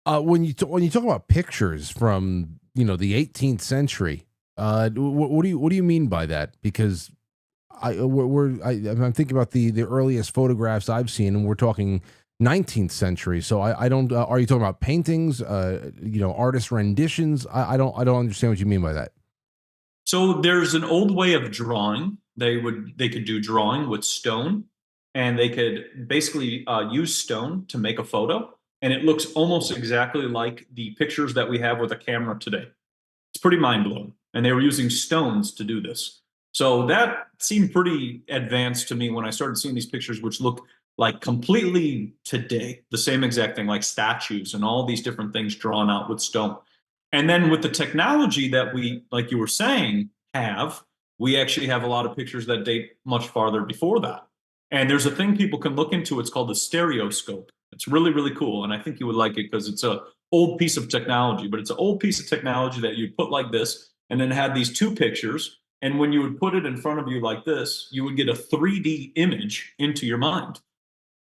When you talk about pictures from the 18th century, what do you mean by that? Because I'm thinking about the earliest photographs I've seen, and we're talking 19th century. So I don't. Are you talking about paintings? Artist renditions? I don't understand what you mean by that. So there's an old way of drawing. They could do drawing with stone, and they could basically use stone to make a photo, and it looks almost exactly like the pictures that we have with a camera today. It's pretty mind blowing, and they were using stones to do this. So that seemed pretty advanced to me when I started seeing these pictures, which look like completely today, the same exact thing, like statues and all these different things drawn out with stone. And then with the technology that we, like you were saying, we actually have a lot of pictures that date much farther before that. And there's a thing people can look into. It's called the stereoscope. It's really, really cool. And I think you would like it because it's a old piece of technology, but it's an old piece of technology that you put like this and then had these two pictures. And when you would put it in front of you like this, you would get a 3D image into your mind.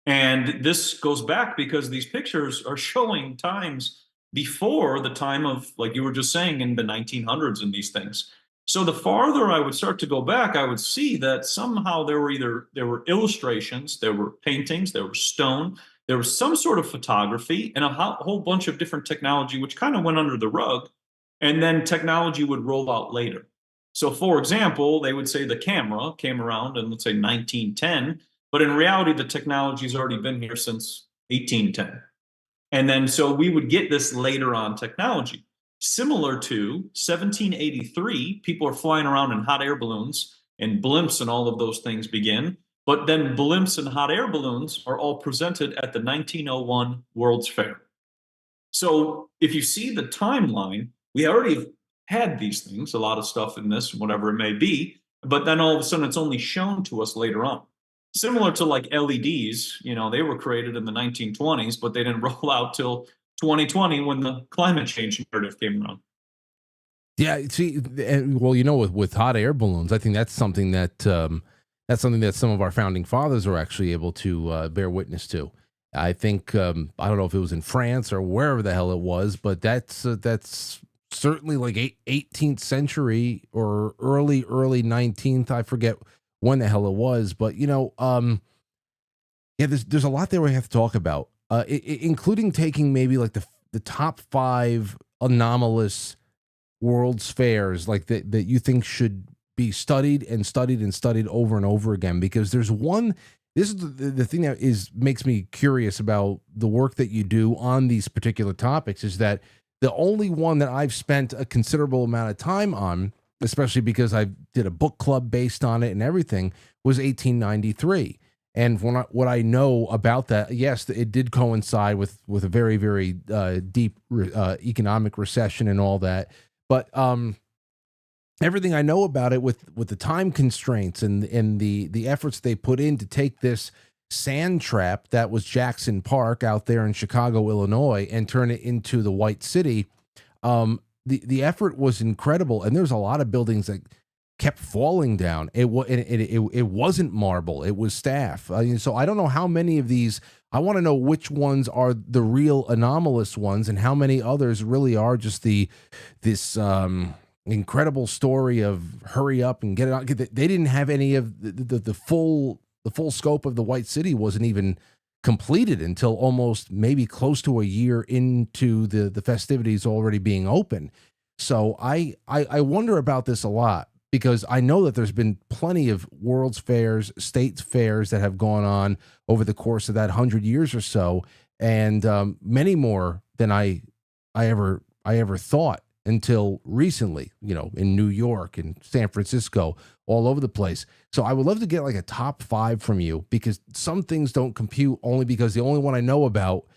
And this goes back because these pictures are showing times before the time of, like you were just saying, in the 1900s and these things. So the farther I would start to go back, I would see that somehow there were illustrations, there were paintings, there was stone, there was some sort of photography, and a whole bunch of different technology which kind of went under the rug, and then technology would roll out later. So for example, they would say the camera came around in, let's say, 1910, but in reality the technology's already been here since 1810. And then so we would get this later on technology. Similar to 1783, people are flying around in hot air balloons, and blimps and all of those things begin. But then blimps and hot air balloons are all presented at the 1901 World's Fair. So if you see the timeline, we already had these things, a lot of stuff in this, whatever it may be, but then all of a sudden it's only shown to us later on. Similar to like LEDs, they were created in the 1920s, but they didn't roll out till 2020 when the climate change narrative came around. Yeah, see, well, with hot air balloons, I think that's something that some of our founding fathers were actually able to bear witness to. I think I don't know if it was in France or wherever the hell it was, but that's certainly like 18th century or early 19th. I forget when the hell it was, but yeah, there's a lot there we have to talk about, including taking maybe like the top 5 anomalous World's Fairs, like that you think should be studied and studied and studied over and over again, because there's one. This is the thing that makes me curious about the work that you do on these particular topics, is that the only one that I've spent a considerable amount of time on, especially because I did a book club based on it and everything, was 1893. And what I know about that, yes, it did coincide with a very, very deep economic recession and all that. But everything I know about it, with the time constraints and the efforts they put in to take this sand trap that was Jackson Park out there in Chicago, Illinois, and turn it into the White City, the effort was incredible. And there's a lot of buildings that kept falling down. It wasn't marble, it was staff. So I don't know how many of these. I want to know which ones are the real anomalous ones, and how many others really are just this incredible story of hurry up and get it on. They didn't have any of the full scope of the White City wasn't even completed until almost maybe close to a year into the festivities already being open. So I wonder about this a lot, because I know that there's been plenty of World's Fairs, state fairs that have gone on over the course of that 100 years or so, and many more than I ever thought until recently. In New York and San Francisco, all over the place. So I would love to get like a top 5 from you, because some things don't compute, only because the only one I know about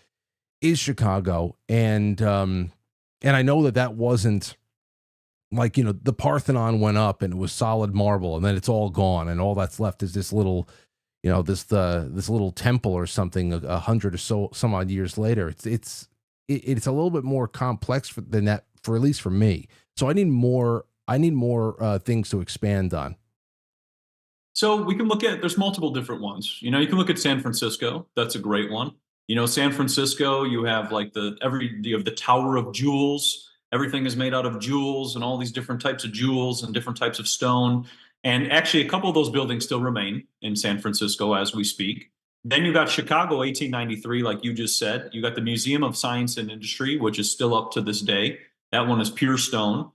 is Chicago, and I know that wasn't like, the Parthenon went up and it was solid marble, and then it's all gone, and all that's left is this little, this little temple or something 100 or so some odd years later. It's a little bit more complex than that, for at least for me. So I need more things to expand on. So we can look at, there's multiple different ones. You can look at San Francisco. That's a great one. San Francisco, you have like you have the Tower of Jewels. Everything is made out of jewels and all these different types of jewels and different types of stone. And actually, a couple of those buildings still remain in San Francisco as we speak. Then you got Chicago, 1893, like you just said. You got the Museum of Science and Industry, which is still up to this day. That one is pure stone.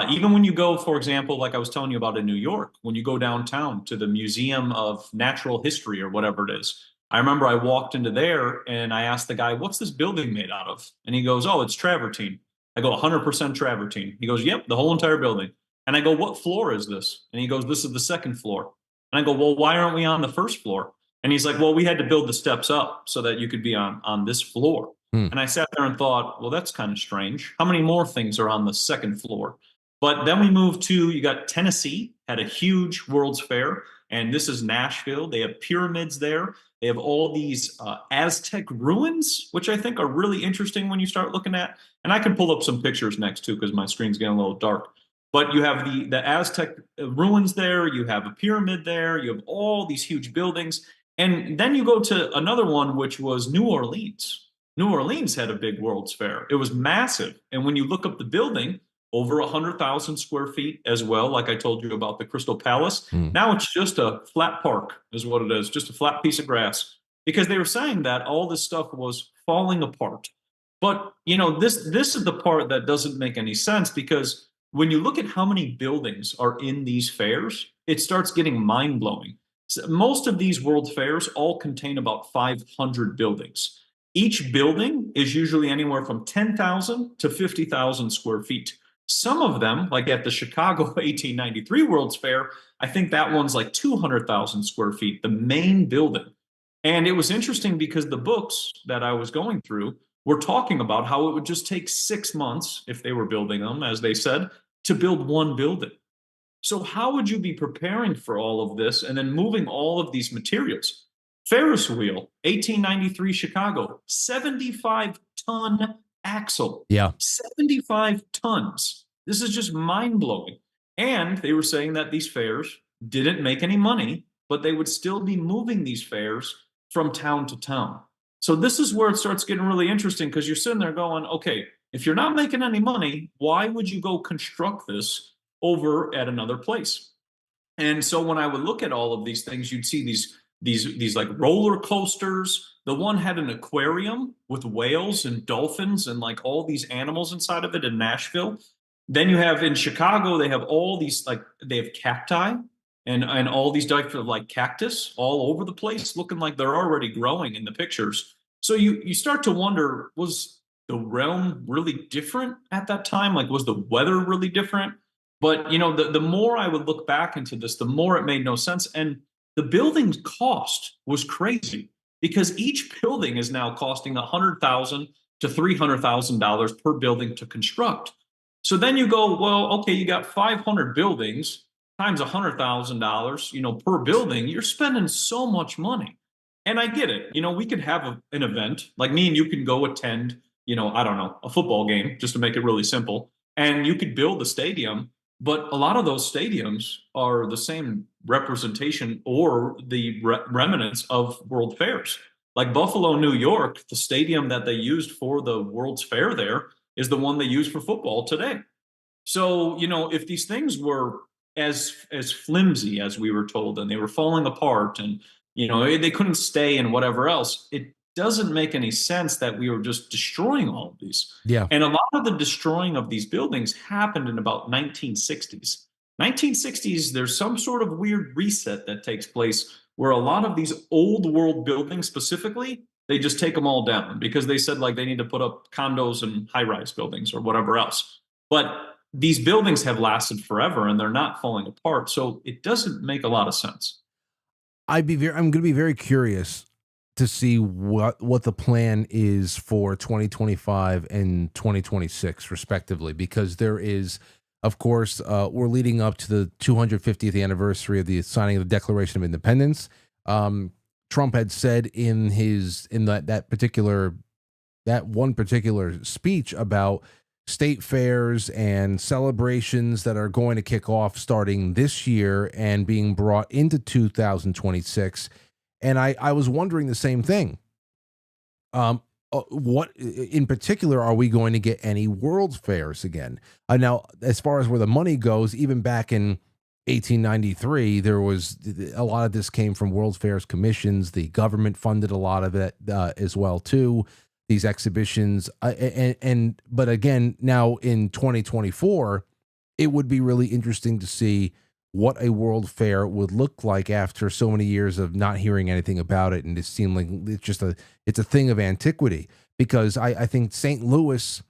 Even when you go, for example, like I was telling you about in New York, when you go downtown to the Museum of Natural History or whatever it is, I remember I walked into there and I asked the guy, "What's this building made out of?" And he goes, "Oh, it's travertine." I go, 100% travertine. He goes, "Yep, the whole entire building." And I go, "What floor is this?" And he goes, "This is the second floor." And I go, "Well, why aren't we on the first floor?" And he's like, "Well, we had to build the steps up so that you could be on this floor." And I sat there and thought, well, that's kind of strange. How many more things are on the second floor? But then we moved to, you got Tennessee, had a huge World's Fair, and this is Nashville. They have pyramids there. They have all these Aztec ruins, which I think are really interesting when you start looking at. And I can pull up some pictures next too, because my screen's getting a little dark. But you have the Aztec ruins there. You have a pyramid there. You have all these huge buildings. And then you go to another one, which was New Orleans. New Orleans had a big World's Fair. It was massive. And when you look up the building, over 100,000 square feet as well, like I told you about the Crystal Palace. Now it's just a flat park is what it is, just a flat piece of grass. Because they were saying that all this stuff was falling apart. But, this is the part that doesn't make any sense, because when you look at how many buildings are in these fairs, it starts getting mind-blowing. So most of these World Fairs all contain about 500 buildings. Each building is usually anywhere from 10,000 to 50,000 square feet. Some of them, like at the Chicago 1893 World's Fair, I think that one's like 200,000 square feet, the main building. And it was interesting because the books that I was going through were talking about how it would just take 6 months, if they were building them, as they said, to build one building. So how would you be preparing for all of this and then moving all of these materials? Ferris wheel, 1893 Chicago, 75-ton axle. Yeah. 75 tons. This is just mind-blowing. And they were saying that these fairs didn't make any money, but they would still be moving these fairs from town to town. So this is where it starts getting really interesting, because you're sitting there going, okay, if you're not making any money, why would you go construct this over at another place? And so when I would look at all of these things, you'd see these like roller coasters. The one had an aquarium with whales and dolphins and like all these animals inside of it in Nashville. Then you have in Chicago, they have all these, like they have cacti and all these types of like cactus all over the place, looking like they're already growing in the pictures. So you start to wonder, was the realm really different at that time? Like, was the weather really different? But the more I would look back into this, the more it made no sense. And the building's cost was crazy, because each building is now costing $100,000 to $300,000 per building to construct. So then you go, well, okay, you got 500 buildings times $100,000, per building. You're spending so much money. And I get it. We could have an event like me and you can go attend, I don't know, a football game, just to make it really simple. And you could build a stadium. But a lot of those stadiums are the same representation or the remnants of World Fairs. Like Buffalo, New York, the stadium that they used for the World's Fair there is the one they use for football today. So, if these things were as flimsy as we were told, and they were falling apart, and, they couldn't stay and whatever else, it doesn't make any sense that we were just destroying all of these. Yeah. And a lot of the destroying of these buildings happened in about 1960s. 1960s, there's some sort of weird reset that takes place where a lot of these old world buildings specifically, they just take them all down because they said like they need to put up condos and high rise buildings or whatever else. But these buildings have lasted forever and they're not falling apart. So it doesn't make a lot of sense. I'm going to be very curious to see what the plan is for 2025 and 2026 respectively, because there is, of course, we're leading up to the 250th anniversary of the signing of the Declaration of Independence. Trump had said in that one particular speech about state fairs and celebrations that are going to kick off starting this year and being brought into 2026. And I was wondering the same thing. What in particular are we going to get any World's Fairs again? Now, as far as where the money goes, even back in 1893, there was a lot of this came from World's Fairs commissions. The government funded a lot of it as well too. These exhibitions, but again, now in 2024, it would be really interesting to see what a World Fair would look like after so many years of not hearing anything about it, and it seemed like it's a thing of antiquity. Because I think St. Louis,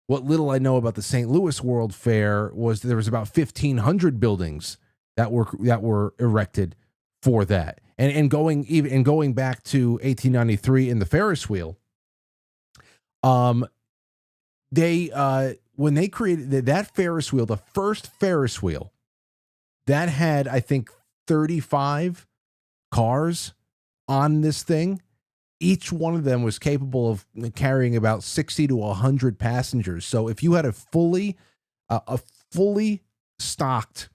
what little I know about the St. Louis World Fair was there was about 1,500 buildings that were erected for that, and going back to 1893 in the Ferris wheel. When they created that Ferris wheel, the first Ferris wheel, that had, I think, 35 cars on this thing. Each one of them was capable of carrying about 60 to 100 passengers. So if you had a fully stocked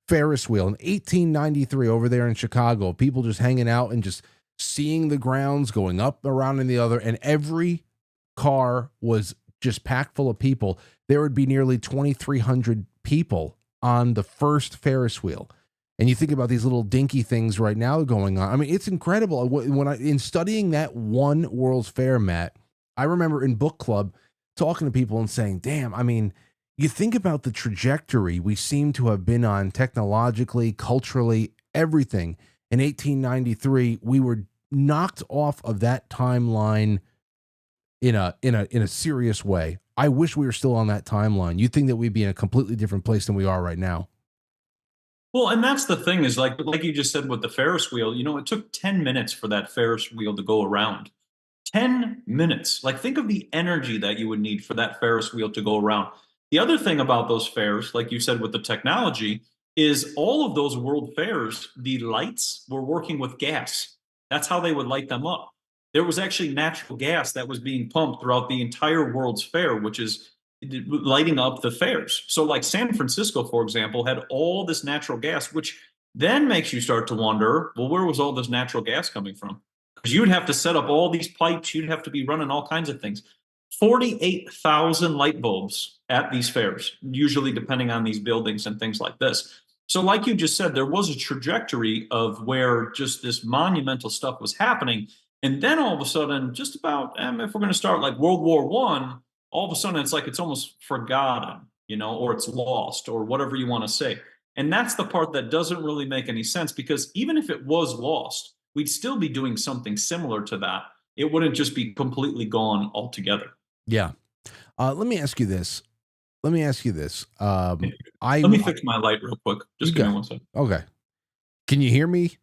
Ferris wheel in 1893 over there in Chicago, people just hanging out and just seeing the grounds going up, around, and the other, and every car was just packed full of people, there would be nearly 2,300 people on the first Ferris wheel. And you think about these little dinky things right now going on. I mean, it's incredible. In studying that one World's Fair, Matt, I remember in book club talking to people and saying, damn, I mean, you think about the trajectory we seem to have been on technologically, culturally, everything. In 1893, we were knocked off of that timeline in a serious way. I wish we were still on that timeline. You'd think that we'd be in a completely different place than we are right now. Well, and that's the thing is like you just said with the Ferris wheel, it took 10 minutes for that Ferris wheel to go around. 10 minutes. Like think of the energy that you would need for that Ferris wheel to go around. The other thing about those fairs, like you said with the technology, is all of those world fairs, the lights were working with gas. That's how they would light them up. There was actually natural gas that was being pumped throughout the entire World's Fair, which is lighting up the fairs. So like San Francisco, for example, had all this natural gas, which then makes you start to wonder, well, where was all this natural gas coming from? Because you'd have to set up all these pipes. You'd have to be running all kinds of things. 48,000 light bulbs at these fairs, usually depending on these buildings and things like this. So like you just said, there was a trajectory of where just this monumental stuff was happening. And then all of a sudden, just about, if we're going to start like World War I, all of a sudden it's like it's almost forgotten, or it's lost or whatever you want to say. And that's the part that doesn't really make any sense, because even if it was lost, we'd still be doing something similar to that. It wouldn't just be completely gone altogether. Yeah. Let me ask you this. Let me fix my light real quick. Just give me 1 second. Okay. Can you hear me?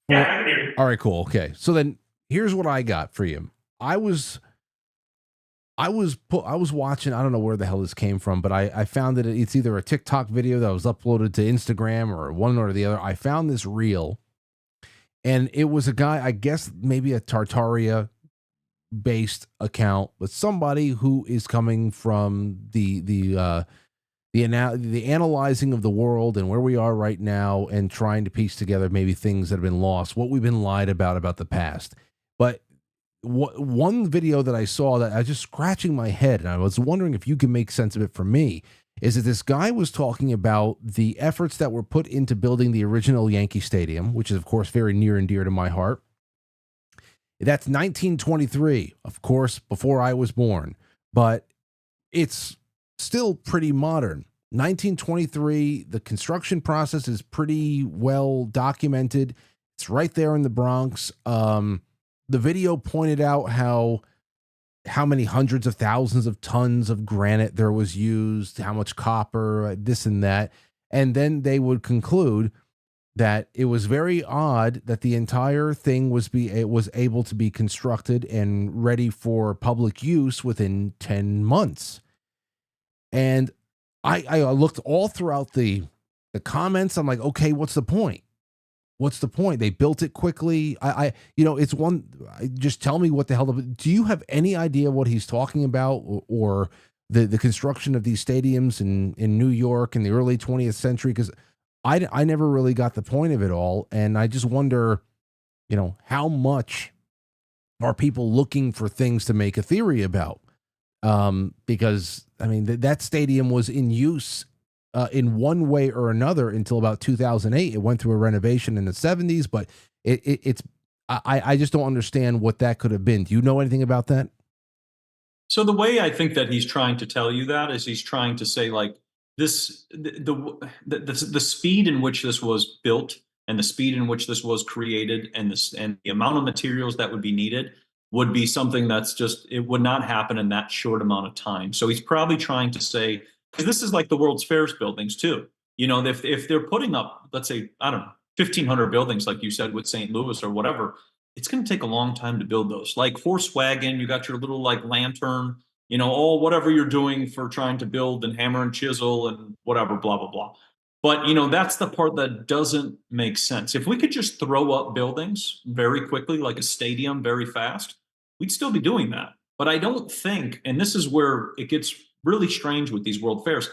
Yeah, I can hear you. All right, cool. Okay. So then here's what I got for you. I was watching, I don't know where the hell this came from, but I found that it's either a TikTok video that was uploaded to Instagram or one or the other. I found this reel, and it was a guy, I guess maybe a Tartaria based account, but somebody who is coming from the analyzing of the world and where we are right now, and trying to piece together maybe things that have been lost, what we've been lied about the past. But one video that I saw that I was just scratching my head, and I was wondering if you can make sense of it for me, is that this guy was talking about the efforts that were put into building the original Yankee Stadium, which is, of course, very near and dear to my heart. That's 1923, of course, before I was born, but it's still pretty modern. 1923, the construction process is pretty well documented. It's right there in the Bronx. The video pointed out how many hundreds of thousands of tons of granite there was used, how much copper, this and that. And then they would conclude that it was very odd that the entire thing was able to be constructed and ready for public use within 10 months. And I looked all throughout the comments. I'm like, okay, what's the point? What's the point? They built it quickly. It's one. Just tell me what the hell. Do you have any idea what he's talking about, or the construction of these stadiums in New York in the early 20th century? Because I never really got the point of it all, and I just wonder, how much are people looking for things to make a theory about? Because I mean that stadium was in use in one way or another until about 2008. It went through a renovation in the 70s, but I just don't understand what that could have been. Do you know anything about that? So the way I think that he's trying to tell you that is he's trying to say like this, the speed in which this was built and the speed in which this was created and the amount of materials that would be needed would be something it would not happen in that short amount of time. So he's probably trying to say, because this is like the World's Fairs buildings too. If they're putting up, let's say, I don't know, 1,500 buildings, like you said, with St. Louis or whatever, it's going to take a long time to build those. Like horse wagon, you got your little like lantern, all whatever you're doing for trying to build and hammer and chisel and whatever, blah, blah, blah. But, that's the part that doesn't make sense. If we could just throw up buildings very quickly, like a stadium very fast, we'd still be doing that. But I don't think, and this is where it gets really strange with these world fairs,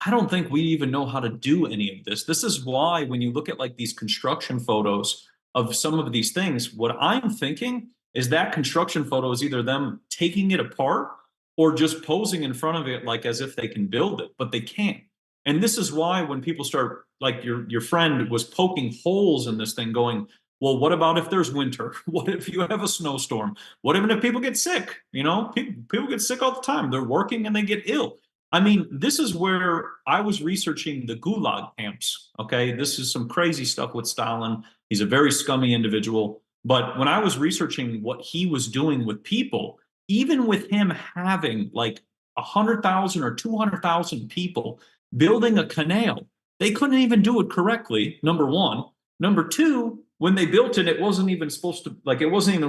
I don't think we even know how to do any of this. This is why when you look at like these construction photos of some of these things, what I'm thinking is that construction photo is either them taking it apart or just posing in front of it like as if they can build it, but they can't. And this is why when people start, like your friend was poking holes in this thing going, well, what about if there's winter? What if you have a snowstorm? What even if people get sick? People get sick all the time. They're working and they get ill. I mean, this is where I was researching the Gulag camps. Okay, this is some crazy stuff with Stalin. He's a very scummy individual. But when I was researching what he was doing with people, even with him having like 100,000 or 200,000 people building a canal, they couldn't even do it correctly, number one. Number two, when they built it, it wasn't even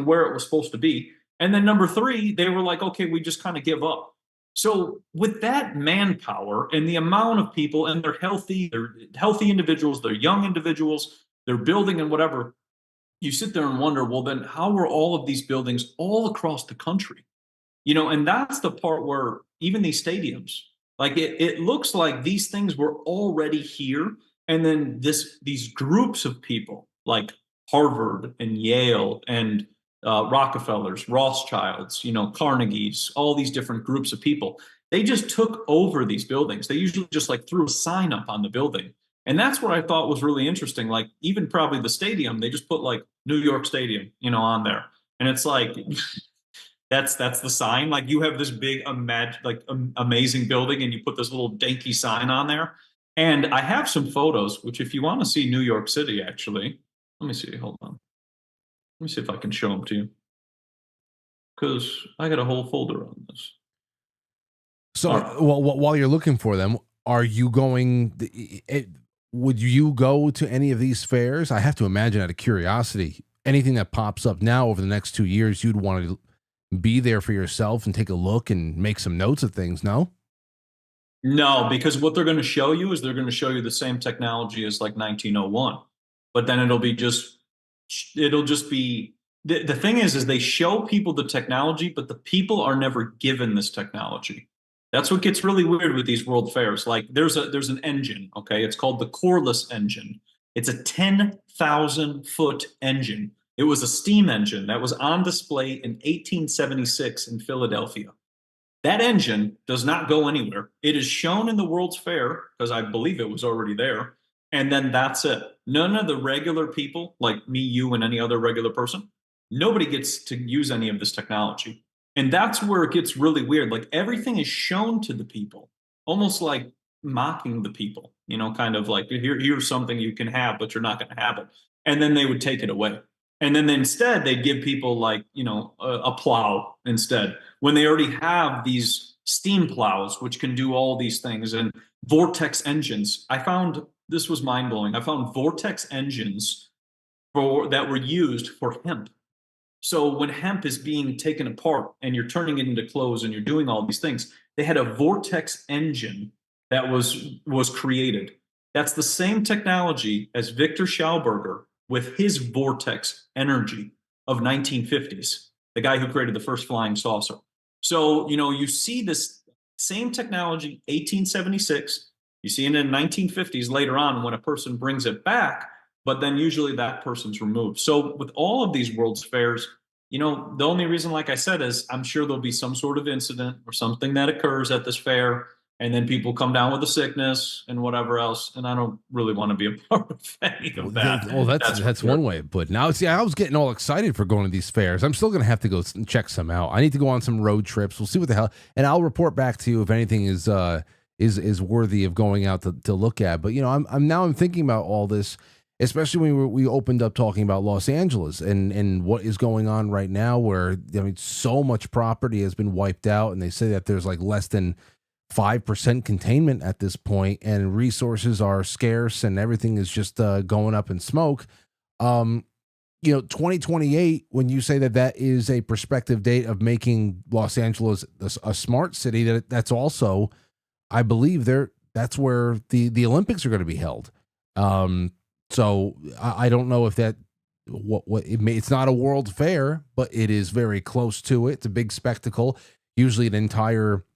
where it was supposed to be. And then number three, they were like, okay, we just kind of give up. So with that manpower and the amount of people, and they're healthy individuals, they're young individuals, they're building and whatever, you sit there and wonder, well, then how were all of these buildings all across the country? And that's the part where even these stadiums, like it looks like these things were already here. And then these groups of people like Harvard and Yale and Rockefellers, Rothschilds, Carnegies, all these different groups of people, they just took over these buildings. They usually just like threw a sign up on the building. And that's what I thought was really interesting. Like even probably the stadium, they just put like New York Stadium, on there. And it's like, that's the sign. Like you have this big, amazing building and you put this little danky sign on there. And I have some photos, which if you want to see New York City, actually, let me see, hold on. Let me see if I can show them to you. Because I got a whole folder on this. So, while you're looking for them, are you going, would you go to any of these fairs? I have to imagine out of curiosity, anything that pops up now over the next 2 years, you'd want to be there for yourself and take a look and make some notes of things, no? No, because what they're going to show you is they're going to show you the same technology as like 1901. But then it'll just be, the thing is they show people the technology, but the people are never given this technology. That's what gets really weird with these world fairs. Like there's an engine, okay? It's called the Corliss engine. It's a 10,000 foot engine. It was a steam engine that was on display in 1876 in Philadelphia. That engine does not go anywhere. It is shown in the World's Fair because I believe it was already there. And then that's it. None of the regular people like me, you, and any other regular person, nobody gets to use any of this technology. And that's where it gets really weird. Like everything is shown to the people, almost like mocking the people, kind of like, here's something you can have, but you're not going to have it. And then they would take it away. And then instead they'd give people like, a plow instead, when they already have these steam plows, which can do all these things, and vortex engines. This was mind blowing. I found vortex engines that were used for hemp. So when hemp is being taken apart and you're turning it into clothes and you're doing all these things, they had a vortex engine that was created. That's the same technology as Victor Schauberger with his vortex energy of 1950s, the guy who created the first flying saucer. So, you see this same technology, 1876, you see it in the 1950s later on when a person brings it back, but then usually that person's removed. So with all of these World's Fairs, the only reason, like I said, is I'm sure there'll be some sort of incident or something that occurs at this fair, and then people come down with a sickness and whatever else. And I don't really want to be a part of any of that. Well, that's one way. But now, see, I was getting all excited for going to these fairs. I'm still going to have to go check some out. I need to go on some road trips. We'll see what the hell, and I'll report back to you if anything is worthy of going out to look at. But I'm thinking about all this, especially when we opened up talking about Los Angeles and what is going on right now, where so much property has been wiped out, and they say that there's like less than 5% containment at this point, and resources are scarce, and everything is just going up in smoke. 2028, when you say that is a prospective date of making Los Angeles a smart city, that's also, I believe, that's where the Olympics are going to be held. So I don't know if that it's not a World Fair, but it is very close to it. It's a big spectacle. Usually an entire,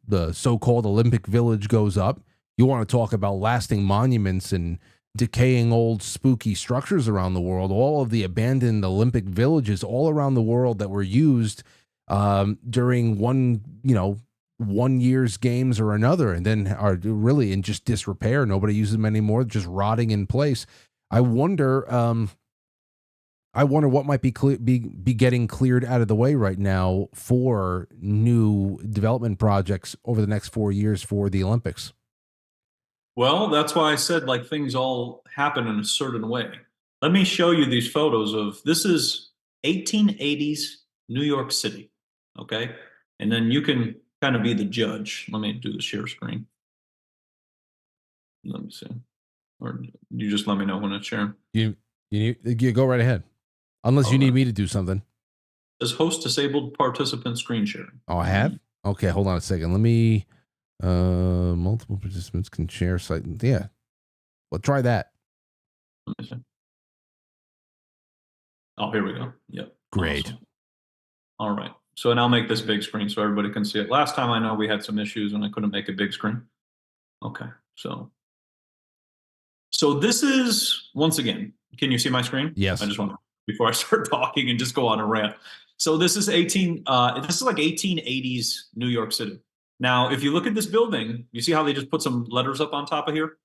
the so-called Olympic Village goes up. You want to talk about lasting monuments and decaying old spooky structures around the world. All of the abandoned Olympic villages all around the world that were used during one year's games or another, and then are really in just disrepair. Nobody uses them anymore, just rotting in place. I wonder what might be getting cleared out of the way right now for new development projects over the next 4 years for the Olympics. Well, that's why I said like things all happen in a certain way. Let me show you these photos this is 1880s New York City. Okay. And then you can kind of be the judge. Let me do the share screen. Let me see. Or you just let me know when it's sharing. You go right ahead. Unless you need me to do something. Does host disabled participant screen sharing? Oh, I have? Okay, hold on a second. Let me multiple participants can share site. Yeah. Well, try that. Let me see. Oh, here we go. Yep. Great. Awesome. All right. So, and I'll make this big screen so everybody can see it. Last time I know we had some issues and I couldn't make a big screen. Okay. So this is, once again, can you see my screen? Yes. I just want to, before I start talking and just go on a rant. So this is like 1880s New York City. Now, if you look at this building, you see how they just put some letters up on top of here?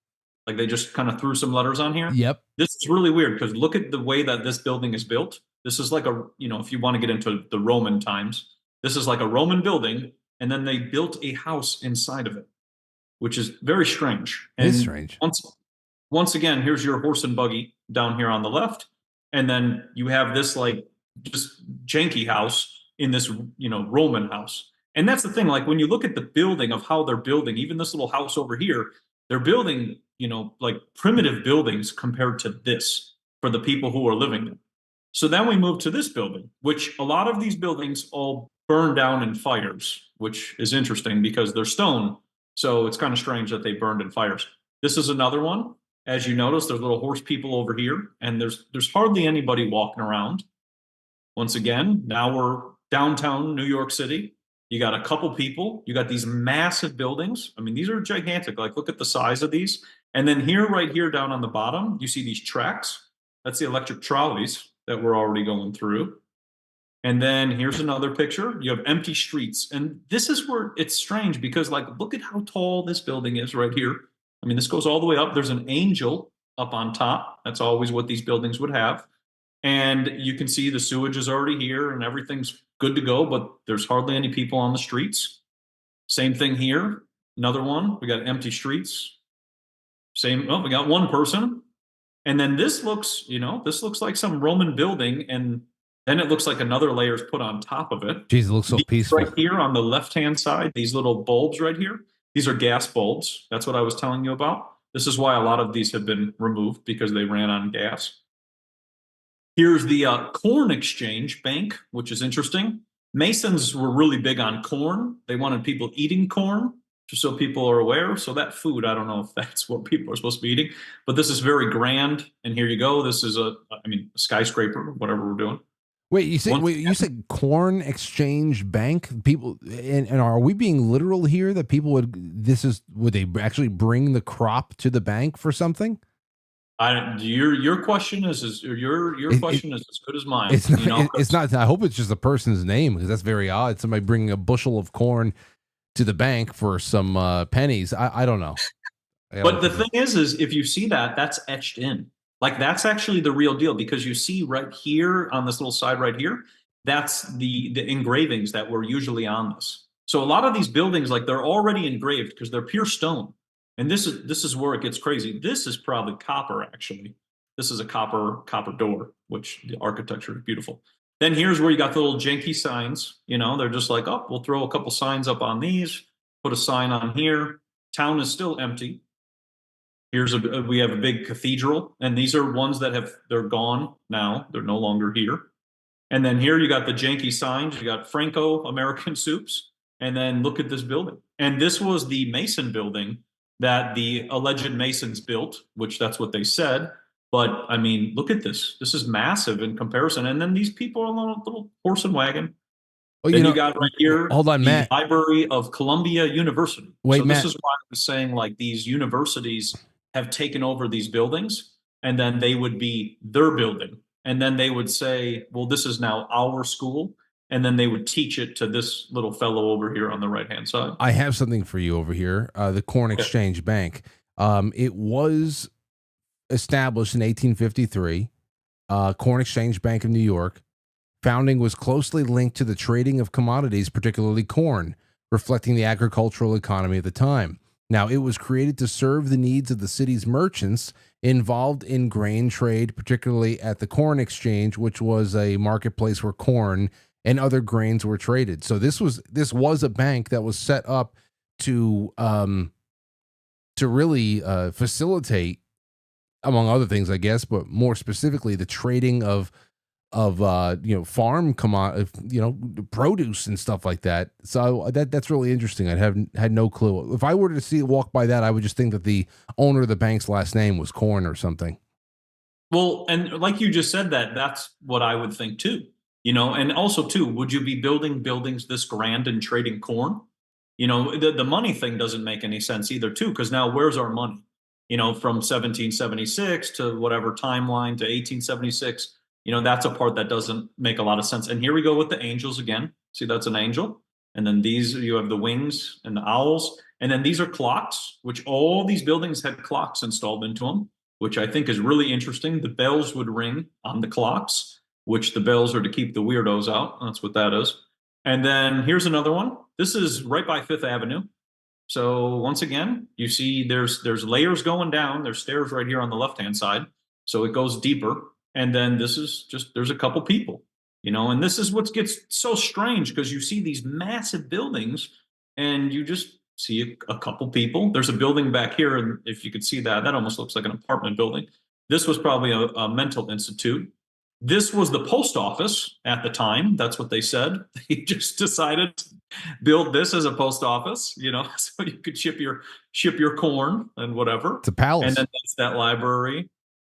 Like they just kind of threw some letters on here? Yep. This is really weird because look at the way that this building is built. This is like if you want to get into the Roman times, this is like a Roman building, and then they built a house inside of it, which is very strange. It is strange. Once again, here's your horse and buggy down here on the left. And then you have this like just janky house in this, Roman house. And that's the thing, like when you look at the building of how they're building, even this little house over here, they're building, like primitive buildings compared to this for the people who are living there. So then we move to this building, which a lot of these buildings all burn down in fires, which is interesting because they're stone. So it's kind of strange that they burned in fires. This is another one. As you notice, there's little horse people over here, and there's hardly anybody walking around. Once again, now we're downtown New York City. You got a couple people. You got these massive buildings. I mean, these are gigantic. Like, look at the size of these. And then right here down on the bottom, you see these tracks. That's the electric trolleys that we're already going through. And then here's another picture. You have empty streets. And this is where it's strange because, like, look at how tall this building is right here. I mean, this goes all the way up. There's an angel up on top. That's always what these buildings would have. And you can see the sewage is already here and everything's good to go, but there's hardly any people on the streets. Same thing here. another one. We got empty streets. Same. Oh, we got one person. And then this looks, this looks like some Roman building, and then it looks like another layer is put on top of it. Jeez, it looks so peaceful. Right here on the left-hand side, these little bulbs right here, these are gas bulbs. That's what I was telling you about. This is why a lot of these have been removed, because they ran on gas. Here's the corn exchange bank, which is interesting. Masons were really big on corn. They wanted people eating corn, just so people are aware. So that food, I don't know if that's what people are supposed to be eating, but this is very grand. And here you go. This is a skyscraper, whatever we're doing. Wait, you said corn exchange bank? People, and are we being literal here that people would they actually bring the crop to the bank for something? Your question is as good as mine. It's not, it's not. I hope it's just a person's name, because that's very odd. Somebody bringing a bushel of corn to the bank for some pennies. I don't know. But the thing is if you see that, that's etched in. Like, that's actually the real deal, because you see right here on this little side right here, that's the engravings that were usually on this. So a lot of these buildings, like, they're already engraved because they're pure stone. And this is where it gets crazy. This is probably copper, actually. This is a copper door, which the architecture is beautiful. Then here's where you got the little janky signs. They're just like, oh, we'll throw a couple signs up on these, put a sign on here. Town is still empty. We have a big cathedral, and these are ones that they're gone now. They're no longer here. And then here you got the janky signs. You got Franco-American soups. And then look at this building. And this was the Mason building that the alleged Masons built, which that's what they said. But I mean, look at this. This is massive in comparison. And then these people are on a little horse and wagon. Well, you got right here, hold on, Matt. Library of Columbia University. Wait, so Matt. This is why I was saying, like, these universities have taken over these buildings, and then they would be their building. And then they would say, well, this is now our school. And then they would teach it to this little fellow over here on the right-hand side. I have something for you over here. The Corn Exchange Bank. It was established in 1853. Corn Exchange Bank of New York. Founding was closely linked to the trading of commodities, particularly corn, reflecting the agricultural economy at the time. Now, it was created to serve the needs of the city's merchants involved in grain trade, particularly at the Corn Exchange, which was a marketplace where corn and other grains were traded. So this was a bank that was set up to really facilitate, among other things, I guess, but more specifically, the trading of farm produce and stuff like that. So that's really interesting. I had no clue. If I were to walk by that, I would just think that the owner of the bank's last name was Corn or something. Well, and like you just said, that's what I would think too. And also too, would you be building buildings this grand and trading corn? The money thing doesn't make any sense either too, because now where's our money? From 1776 to whatever timeline to 1876. That's a part that doesn't make a lot of sense. And here we go with the angels again. See, that's an angel. And then these, you have the wings and the owls. And then these are clocks, which all these buildings had clocks installed into them, which I think is really interesting. The bells would ring on the clocks, which the bells are to keep the weirdos out. That's what that is. And then here's another one. This is right by Fifth Avenue. So once again, you see there's layers going down. There's stairs right here on the left-hand side. So it goes deeper. And then this is there's a couple people, and this is what gets so strange, because you see these massive buildings and you just see a couple people. There's a building back here. And if you could see that almost looks like an apartment building. This was probably a mental institute. This was the post office at the time. That's what they said. They just decided to build this as a post office, so you could ship your corn and whatever. It's a palace. And then that's that library.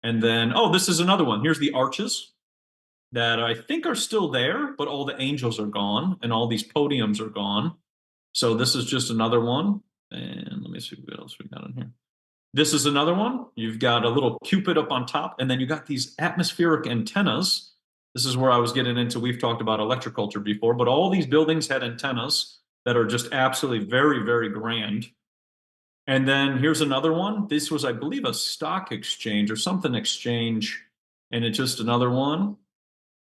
And then, this is another one. Here's the arches that I think are still there, but all the angels are gone and all these podiums are gone. So this is just another one. And let me see what else we got in here. This is another one. You've got a little Cupid up on top, and then you got these atmospheric antennas. This is where I was getting into, we've talked about electroculture before, but all these buildings had antennas that are just absolutely very, very grand. And then here's another one. This was, I believe, a stock exchange or something exchange. And it's just another one.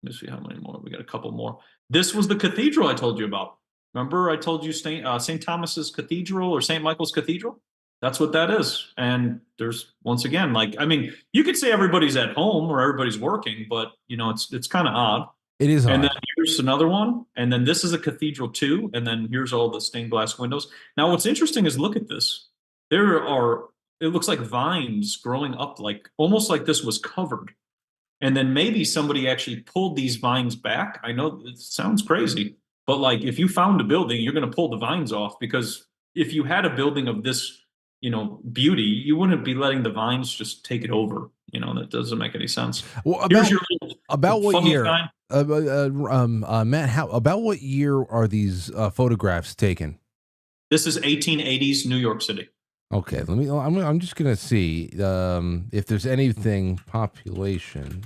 Let me see how many more. We got a couple more. This was the cathedral I told you about. Remember, I told you St. Thomas's Cathedral or St. Michael's Cathedral? That's what that is. And there's once again, like, I mean, you could say everybody's at home or everybody's working, but you know, it's kind of odd. It is And odd. then here's another one. And then this is a cathedral too. And then here's all the stained glass windows. Now, what's interesting is look at this. There are, it looks like vines growing up, like almost like this was covered. And then maybe somebody actually pulled these vines back. I know it sounds crazy, but like if you found a building, you're going to pull the vines off, because if you had a building of this, you know, beauty, you wouldn't be letting the vines just take it over. You know, that doesn't make any sense. Well, Here's your about what funny year? time. Matt, how about what year are these photographs taken? This is 1880s New York City. Okay, I'm just gonna see if there's anything population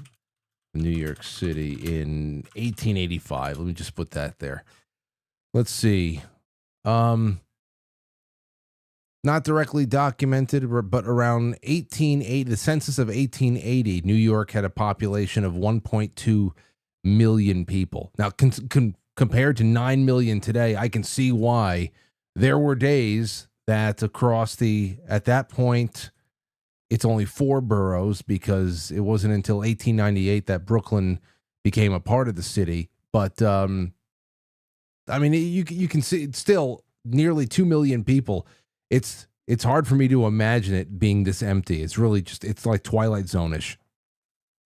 New York City in 1885. Let me just put that there. Let's see. Not directly documented, but around 1880, the census of 1880, New York had a population of 1.2 million people. Now, compared to 9 million today, I can see why there were days that at that point, it's only 4 boroughs, because it wasn't until 1898 that Brooklyn became a part of the city. But, I mean, you can see it's still nearly 2 million people. It's hard for me to imagine it being this empty. It's really just, it's like Twilight Zone-ish.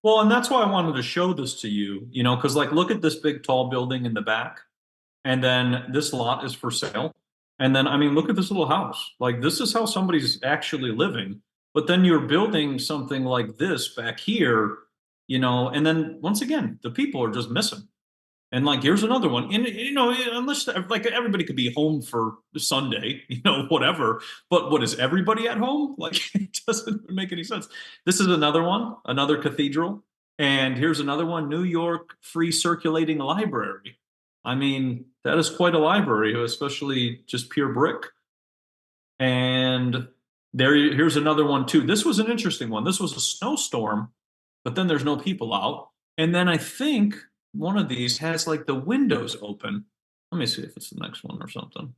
Well, and that's why I wanted to show this to you, you know, because like look at this big tall building in the back, and then this lot is for sale. And then, I mean, look at this little house. Like, this is how somebody's actually living. But then you're building something like this back here, you know, and then once again, the people are just missing. And like, here's another one. And, you know, unless like everybody could be home for Sunday, you know, whatever. But what, is everybody at home? Like, it doesn't make any sense. This is another one, another cathedral. And here's another one, New York Free Circulating Library. I mean, that is quite a library, especially just pure brick. And here's another one too. This was an interesting one. This was a snowstorm, but then there's no people out. And then I think one of these has like the windows open. Let me see if it's the next one or something.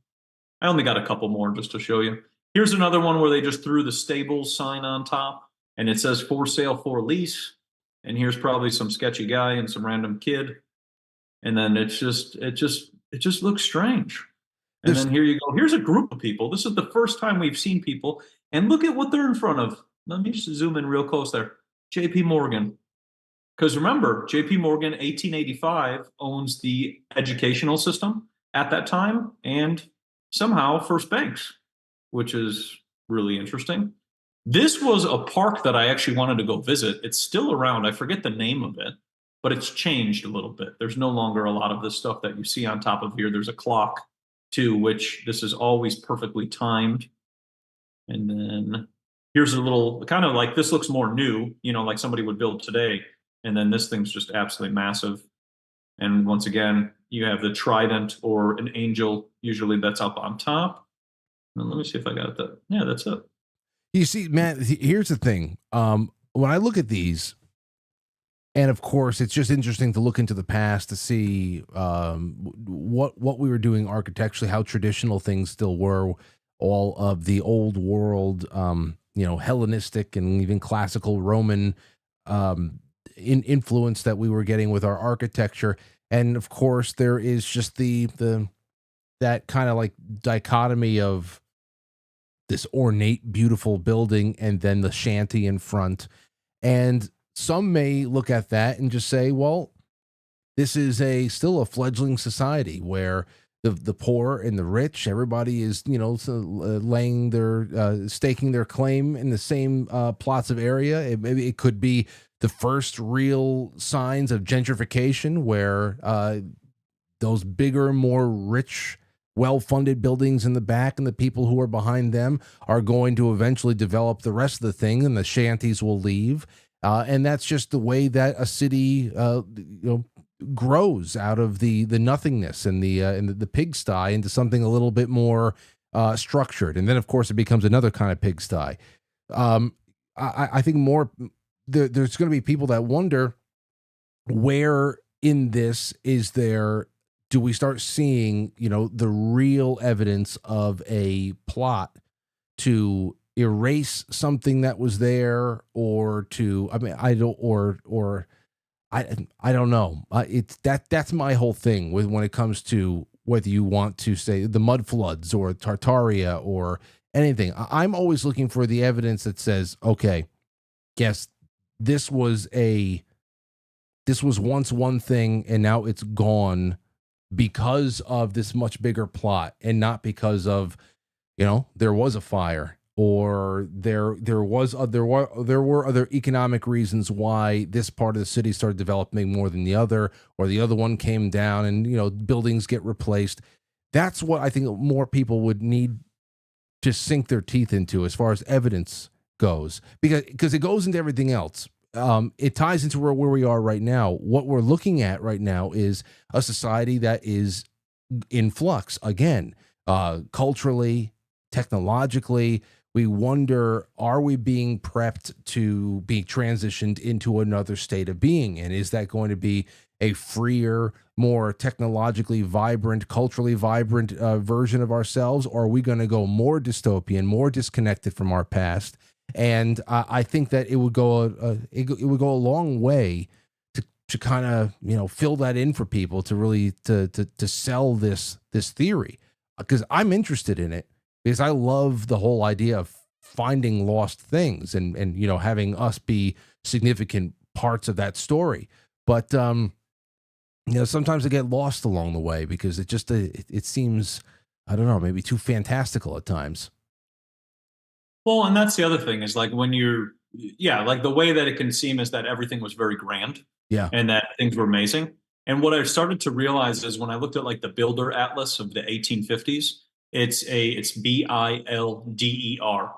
I only got a couple more just to show you. Here's another one where they just threw the stables sign on top, and it says for sale, for lease. And here's probably some sketchy guy and some random kid. And then it just looks strange. And then here you go. Here's a group of people. This is the first time we've seen people. And look at what they're in front of. Let me just zoom in real close there. JP Morgan. Because remember, JP Morgan, 1885, owns the educational system at that time, and somehow First Banks, which is really interesting. This was a park that I actually wanted to go visit. It's still around. I forget the name of it, but it's changed a little bit. There's no longer a lot of this stuff that you see on top of here. There's a clock too, which this is always perfectly timed. And then here's a little, kind of like, this looks more new, you know, like somebody would build today. And then this thing's just absolutely massive. And once again, you have the trident or an angel, usually that's up on top. And let me see if I got that. Yeah, that's it. You see, Matt, here's the thing. When I look at these, and of course, it's just interesting to look into the past to see what we were doing architecturally, how traditional things still were, all of the old world, Hellenistic and even classical Roman influence that we were getting with our architecture. And of course, there is just that kind of like dichotomy of this ornate, beautiful building and then the shanty in front. And some may look at that and just say, well, this is still a fledgling society where the poor and the rich, everybody is, laying staking their claim in the same plots of area. Maybe it could be the first real signs of gentrification, where those bigger, more rich, well-funded buildings in the back and the people who are behind them are going to eventually develop the rest of the thing, and the shanties will leave. And that's just the way that a city, grows out of the nothingness and the pigsty into something a little bit more structured. And then, of course, it becomes another kind of pigsty. I think more there's going to be people that wonder, where in this is there do we start seeing, the real evidence of a plot to erase something that was there, or to, I mean, I don't, or I don't know. It's that's my whole thing with when it comes to whether you want to say the mud floods or Tartaria or anything. I'm always looking for the evidence that says, okay, yes, this was once one thing and now it's gone because of this much bigger plot, and not because of, there was a fire, or there were other economic reasons why this part of the city started developing more than the other, or the other one came down and buildings get replaced. That's what I think more people would need to sink their teeth into as far as evidence goes, because it goes into everything else. It ties into where we are right now. What we're looking at right now is a society that is in flux again, culturally, technologically. We wonder, are we being prepped to be transitioned into another state of being? And is that going to be a freer, more technologically vibrant, culturally vibrant version of ourselves? Or are we going to go more dystopian, more disconnected from our past? And I think that it would go a long way to kind of fill that in for people, to really to sell this theory, because I'm interested in it, because I love the whole idea of finding lost things and having us be significant parts of that story. But sometimes I get lost along the way because it just it seems, I don't know, maybe too fantastical at times. Well, and that's the other thing is like when like the way that it can seem is that everything was very grand, Yeah. and that things were amazing. And what I started to realize is when I looked at like the Builder Atlas of the 1850s, it's BILDER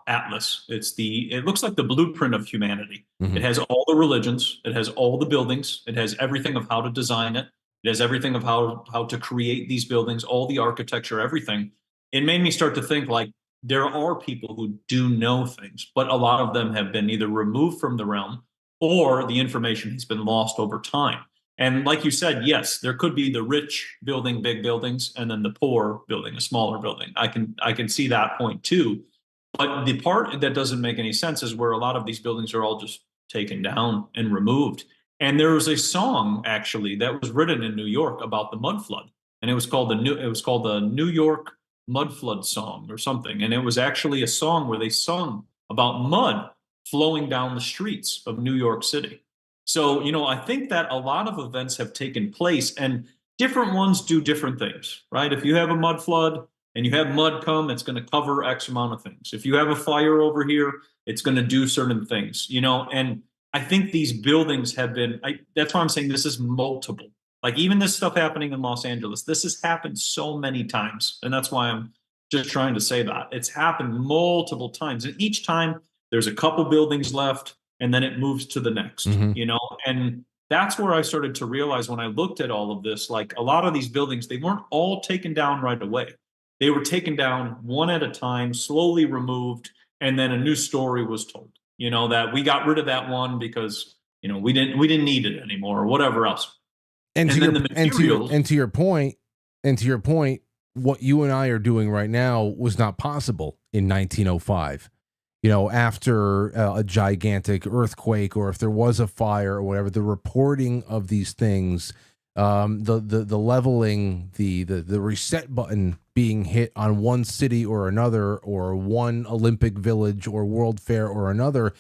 Atlas. It looks like the blueprint of humanity. Mm-hmm. It has all the religions, it has all the buildings, it has everything of how to design it. It has everything of how to create these buildings, all the architecture, everything. It made me start to think like, there are people who do know things, but a lot of them have been either removed from the realm or the information has been lost over time. And like you said, yes, there could be the rich building big buildings and then the poor building a smaller building. I can see that point too. But the part that doesn't make any sense is where a lot of these buildings are all just taken down and removed. And there was a song actually that was written in New York about the mud flood, and it was called the New York mud flood song or something. And it was actually a song where they sung about mud flowing down the streets of New York City. So, I think that a lot of events have taken place, and different ones do different things, right? If you have a mud flood and you have mud come, it's going to cover X amount of things. If you have a fire over here, it's going to do certain things, and I think these buildings have been, that's why I'm saying this is multiple. Like even this stuff happening in Los Angeles, this has happened so many times. And that's why I'm just trying to say that. It's happened multiple times. And each time there's a couple buildings left and then it moves to the next, and that's where I started to realize when I looked at all of this, like a lot of these buildings, they weren't all taken down right away. They were taken down one at a time, slowly removed, and then a new story was told, that we got rid of that one because, we didn't need it anymore or whatever else. And to your point, what you and I are doing right now was not possible in 1905. After a gigantic earthquake, or if there was a fire or whatever, the reporting of these things, the leveling, the reset button being hit on one city or another, or one Olympic village or World Fair or another.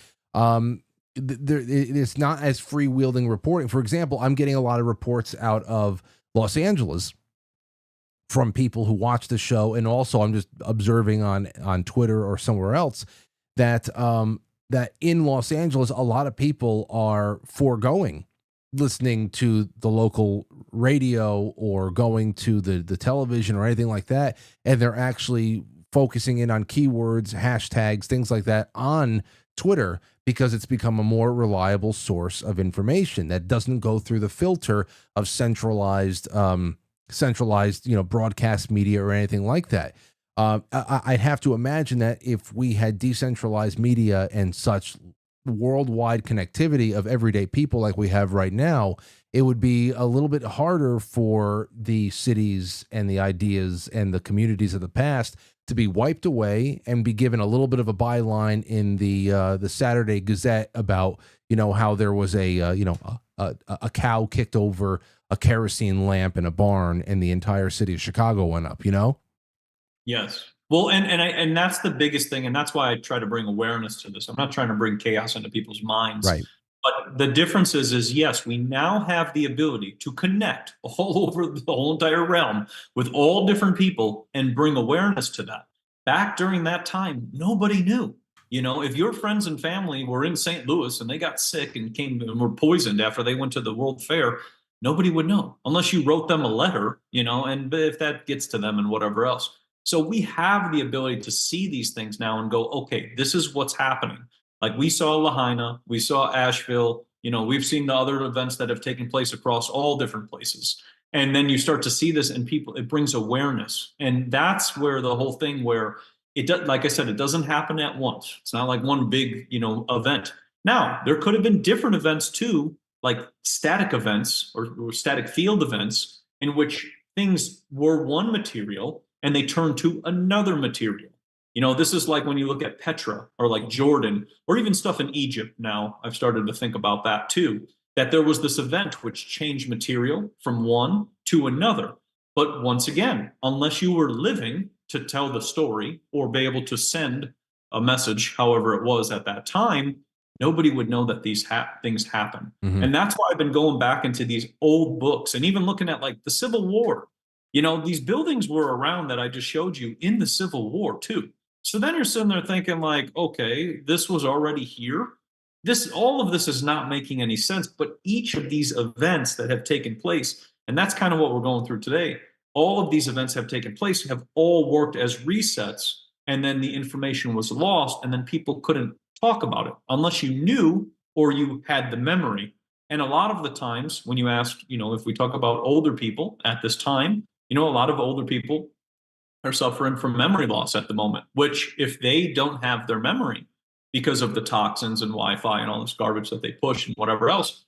It's not as freewheeling reporting. For example, I'm getting a lot of reports out of Los Angeles from people who watch the show, and also I'm just observing on Twitter or somewhere else that that in Los Angeles, a lot of people are foregoing listening to the local radio or going to the television or anything like that, and they're actually focusing in on keywords, hashtags, things like that on Twitter, because it's become a more reliable source of information that doesn't go through the filter of centralized broadcast media or anything like that. I'd have to imagine that if we had decentralized media and such worldwide connectivity of everyday people like we have right now, it would be a little bit harder for the cities and the ideas and the communities of the past to be wiped away and be given a little bit of a byline in the Saturday Gazette about, you know, how there was a cow kicked over a kerosene lamp in a barn and the entire city of Chicago went up, you know? Yes. Well, and that's the biggest thing, and that's why I try to bring awareness to this. I'm not trying to bring chaos into people's minds. Right. But the difference is yes, we now have the ability to connect all over the whole entire realm with all different people and bring awareness to that. Back during that time, nobody knew. You know, if your friends and family were in St. Louis and they got sick and came and were poisoned after they went to the World Fair, nobody would know unless you wrote them a letter, you know, and if that gets to them and whatever else. So we have the ability to see these things now and go, okay, this is what's happening. Like we saw Lahaina, we saw Asheville, you know, we've seen the other events that have taken place across all different places. And then you start to see this and people, it brings awareness. And that's where the whole thing where it does, like I said, it doesn't happen at once. It's not like one big, you know, event. Now, there could have been different events too, like static events or static field events in which things were one material and they turned to another material. You know, this is like when you look at Petra or like Jordan or even stuff in Egypt now, I've started to think about that too, that there was this event which changed material from one to another. But once again, unless you were living to tell the story or be able to send a message, however it was at that time, nobody would know that these things happen. Mm-hmm. And that's why I've been going back into these old books and even looking at like the Civil War. You know, these buildings were around that I just showed you in the Civil War too. So then you're sitting there thinking like, okay, this was already here. All of this is not making any sense, but each of these events that have taken place, and that's kind of what we're going through today. All of these events have taken place, have all worked as resets, and then the information was lost, and then people couldn't talk about it unless you knew or you had the memory. And a lot of the times when you ask, you know, if we talk about older people at this time, you know, a lot of older people are suffering from memory loss at the moment, which if they don't have their memory because of the toxins and Wi-Fi and all this garbage that they push and whatever else,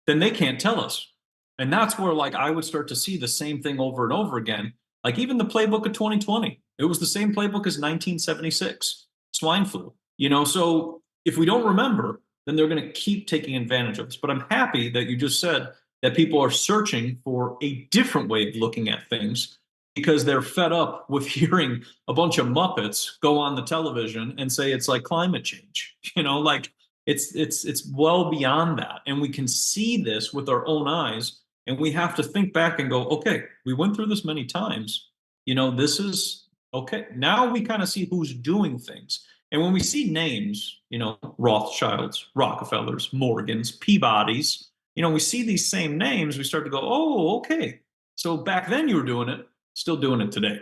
then they can't tell us. And that's where like I would start to see the same thing over and over again. Like even the playbook of 2020, it was the same playbook as 1976, swine flu, you know, so if we don't remember, then they're going to keep taking advantage of us. But I'm happy that you just said that people are searching for a different way of looking at things because they're fed up with hearing a bunch of Muppets go on the television and say it's like climate change. You know, like it's well beyond that. And we can see this with our own eyes. And we have to think back and go, okay, we went through this many times. You know, this is okay. Now we kind of see who's doing things. And when we see names, you know, Rothschilds, Rockefellers, Morgans, Peabodys, you know, we see these same names, we start to go, oh, okay. So back then you were doing it, still doing it today.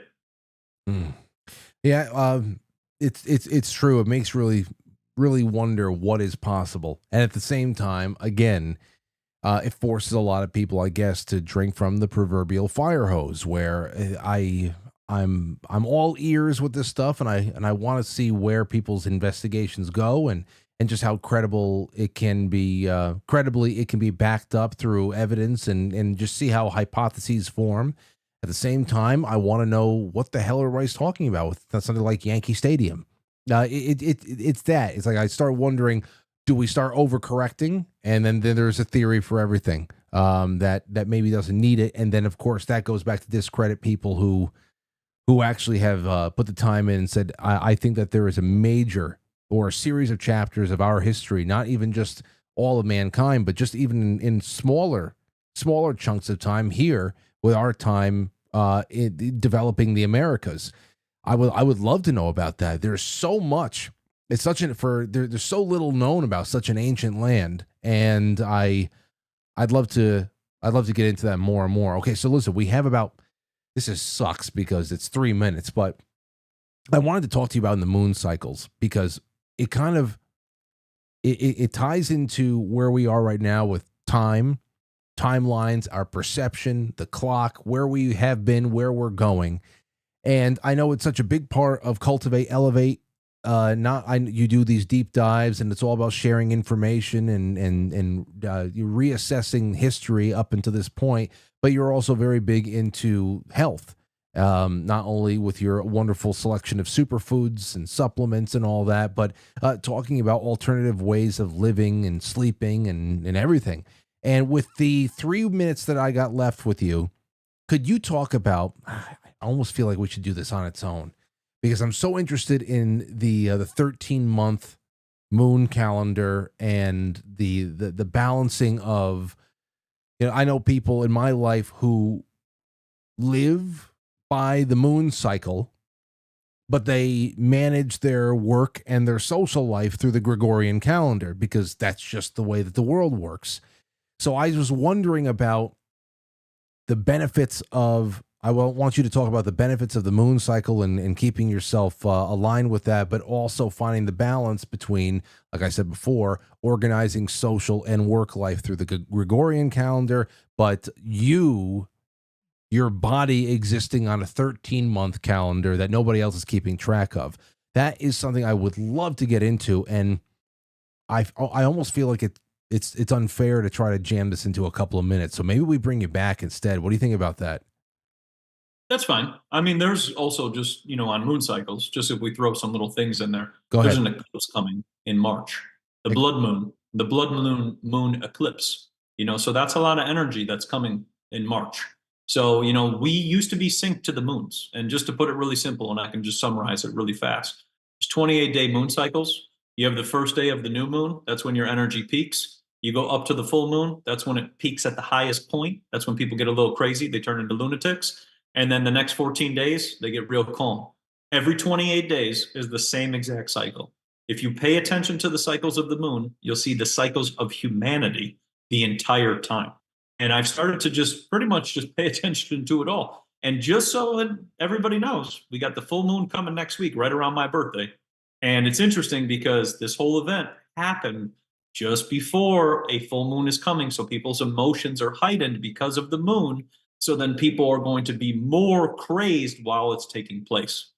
Yeah, it's true. It makes really wonder what is possible. And at the same time, again, it forces a lot of people, I guess, to drink from the proverbial fire hose where I'm all ears with this stuff, and I want to see where people's investigations go and just how credible it can be, credibly it can be backed up through evidence and just see how hypotheses form. At the same time, I want to know what the hell everybody's talking about with something like Yankee Stadium. It's that. It's like I start wondering, do we start overcorrecting? And then there's a theory for everything that maybe doesn't need it. And then, of course, that goes back to discredit people who actually have put the time in and said, I think that there is a major or a series of chapters of our history, not even just all of mankind, but just even in smaller chunks of time here with our time in developing the Americas. I would love to know about that. There's so much. It's there's so little known about such an ancient land, and I'd love to get into that more and more. Okay, so listen, we have about. This sucks because it's 3 minutes, but I wanted to talk to you about in the moon cycles because it kind of it ties into where we are right now with timelines, our perception, the clock, where we have been, where we're going. And I know it's such a big part of Cultivate, Elevate, you do these deep dives, and it's all about sharing information and you're reassessing history up until this point, but you're also very big into health, not only with your wonderful selection of superfoods and supplements and all that, but talking about alternative ways of living and sleeping and everything. And with the 3 minutes that I got left with you, could you talk about, I almost feel like we should do this on its own, because I'm so interested in the 13-month moon calendar and the balancing of, I know people in my life who live by the moon cycle, but they manage their work and their social life through the Gregorian calendar because that's just the way that the world works. So I was wondering about the benefits of, I want you to talk about the benefits of the moon cycle and keeping yourself aligned with that, but also finding the balance between, like I said before, organizing social and work life through the Gregorian calendar, but your body existing on a 13-month calendar that nobody else is keeping track of. That is something I would love to get into, and I almost feel like it's unfair to try to jam this into a couple of minutes. So maybe we bring you back instead. What do you think about that? That's fine. I mean, there's also just, on moon cycles, just if we throw some little things in there, Go there's ahead. an eclipse coming in March, the blood moon eclipse, so that's a lot of energy that's coming in March. So, we used to be synced to the moons. And just to put it really simple, and I can just summarize it really fast, there's 28-day moon cycles. You have the first day of the new moon. That's when your energy peaks. You go up to the full moon. That's when it peaks at the highest point. That's when people get a little crazy. They turn into lunatics. And then the next 14 days, they get real calm. Every 28 days is the same exact cycle. If you pay attention to the cycles of the moon, you'll see the cycles of humanity the entire time. And I've started to just pretty much just pay attention to it all. And just so that everybody knows, we got the full moon coming next week, right around my birthday. And it's interesting because this whole event happened just before a full moon is coming. So people's emotions are heightened because of the moon. So then people are going to be more crazed while it's taking place.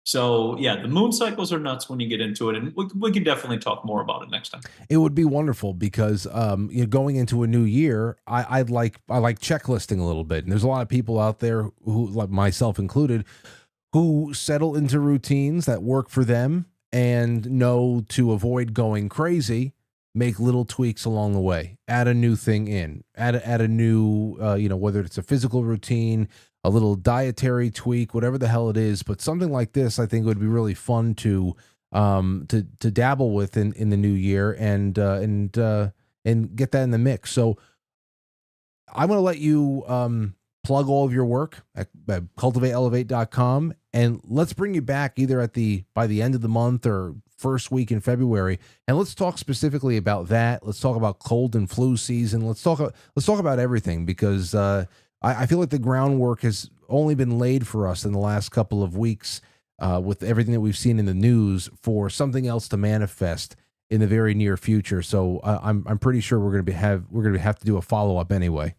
So yeah, the moon cycles are nuts when you get into it, and we can definitely talk more about it next time. It would be wonderful because going into a new year, I like checklisting a little bit, and there's a lot of people out there who, like myself included, who settle into routines that work for them and know to avoid going crazy. Make little tweaks along the way, add a new thing in, add a new, whether it's a physical routine, a little dietary tweak, whatever the hell it is. But something like this, I think would be really fun to dabble with in the new year and get that in the mix. So I'm going to let you plug all of your work at cultivateelevate.com, and let's bring you back either by the end of the month or first week in February, and let's talk specifically about that. Let's talk about cold and flu season. Let's talk about everything, because I feel like the groundwork has only been laid for us in the last couple of weeks with everything that we've seen in the news for something else to manifest in the very near future. So I'm pretty sure we're going to have to do a follow up anyway.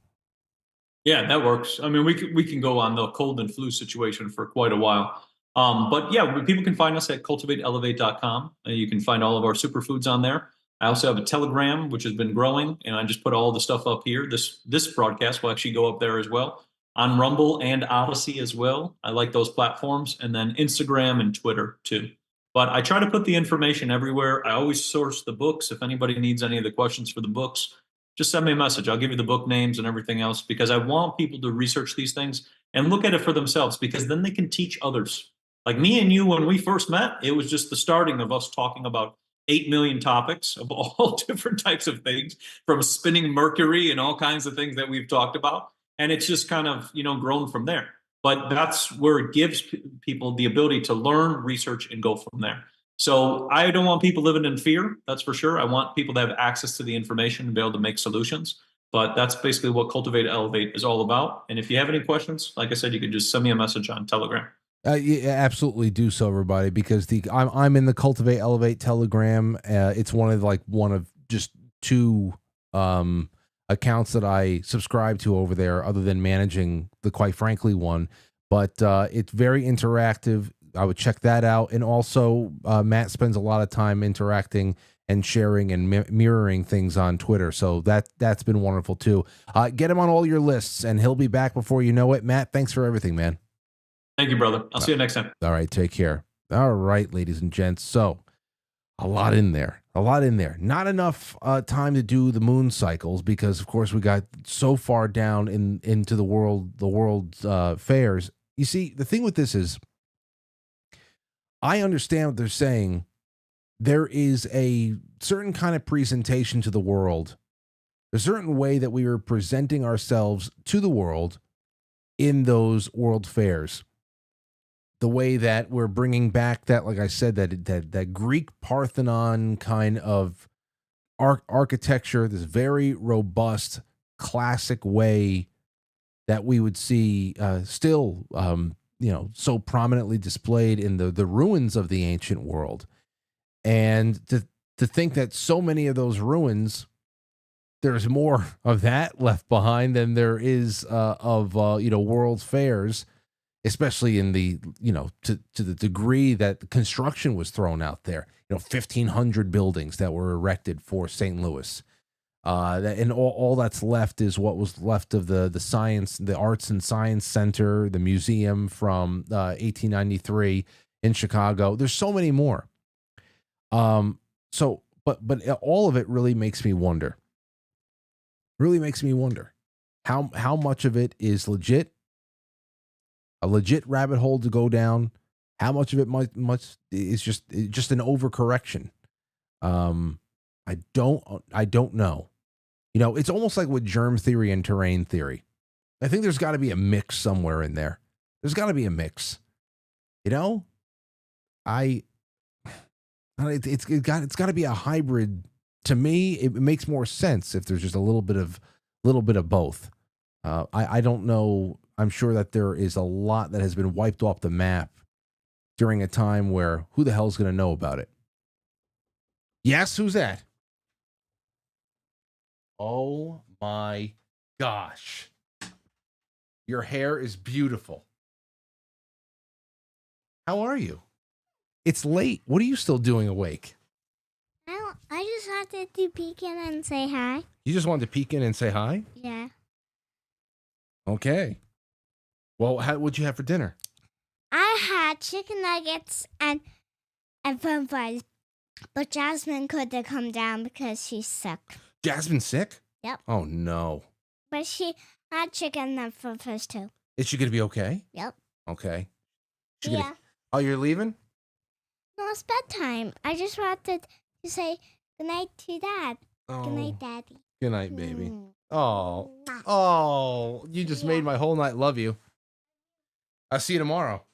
Yeah, that works. I mean, we can go on the cold and flu situation for quite a while. But yeah, people can find us at cultivateelevate.com. You can find all of our superfoods on there. I also have a Telegram, which has been growing, and I just put all the stuff up here. This broadcast will actually go up there as well, on Rumble and Odyssey as well. I like those platforms, and then Instagram and Twitter too. But I try to put the information everywhere. I always source the books. If anybody needs any of the questions for the books, just send me a message. I'll give you the book names and everything else, because I want people to research these things and look at it for themselves, because then they can teach others. Like me and you, when we first met, it was just the starting of us talking about 8 million topics of all different types of things, from spinning mercury and all kinds of things that we've talked about. And it's just kind of, grown from there. But that's where it gives people the ability to learn, research, and go from there. So I don't want people living in fear, that's for sure. I want people to have access to the information and be able to make solutions. But that's basically what Cultivate Elevate is all about. And if you have any questions, like I said, you can just send me a message on Telegram. Yeah, absolutely do so, everybody, because I'm in the Cultivate Elevate Telegram. It's one of just two accounts that I subscribe to over there, other than managing the Quite Frankly one. But it's very interactive. would check that out. And also, Matt spends a lot of time interacting and sharing and mirroring things on Twitter. So that's been wonderful too. Get him on all your lists, and he'll be back before you know it. Matt, thanks for everything, man. Thank you, brother. I'll see you next time. All right, take care. All right, ladies and gents. So a lot in there. Not enough time to do the moon cycles because, of course, we got so far down into the world fairs. You see, the thing with this is, I understand what they're saying. There is a certain kind of presentation to the world, a certain way that we are presenting ourselves to the world in those world fairs. The way that we're bringing back that, like I said, that Greek Parthenon kind of architecture, this very robust, classic way that we would see still, so prominently displayed in the ruins of the ancient world. And to think that so many of those ruins, there's more of that left behind than there is of world fairs. Especially in the, to the degree that the construction was thrown out there, 1,500 buildings that were erected for St. Louis. And all that's left is what was left of the science, the Arts and Science Center, the museum from 1893 in Chicago. There's so many more. But all of it really makes me wonder. How much of it is legit? A legit rabbit hole to go down. How much of it much is just an overcorrection? I don't know. It's almost like with germ theory and terrain theory. I think there's got to be a mix somewhere in there. There's got to be a mix. It's got to be a hybrid. To me, it makes more sense if there's just a little bit of both. I don't know. I'm sure that there is a lot that has been wiped off the map during a time where who the hell's going to know about it? Yes, who's that? Oh my gosh. Your hair is beautiful. How are you? It's late. What are you still doing awake? I just wanted to peek in and say hi. You just wanted to peek in and say hi? Yeah. Okay. Well, what'd you have for dinner? I had chicken nuggets and french fries, but Jasmine couldn't come down because she's sick. Jasmine's sick? Yep. Oh, no. But she had chicken and french fries too. Is she going to be okay? Yep. Okay. Yeah. Oh, you're leaving? No, it's bedtime. I just wanted to say goodnight to Dad. Oh. Good night, Daddy. Good night, baby. Oh, you just made my whole night love you. I'll see you tomorrow.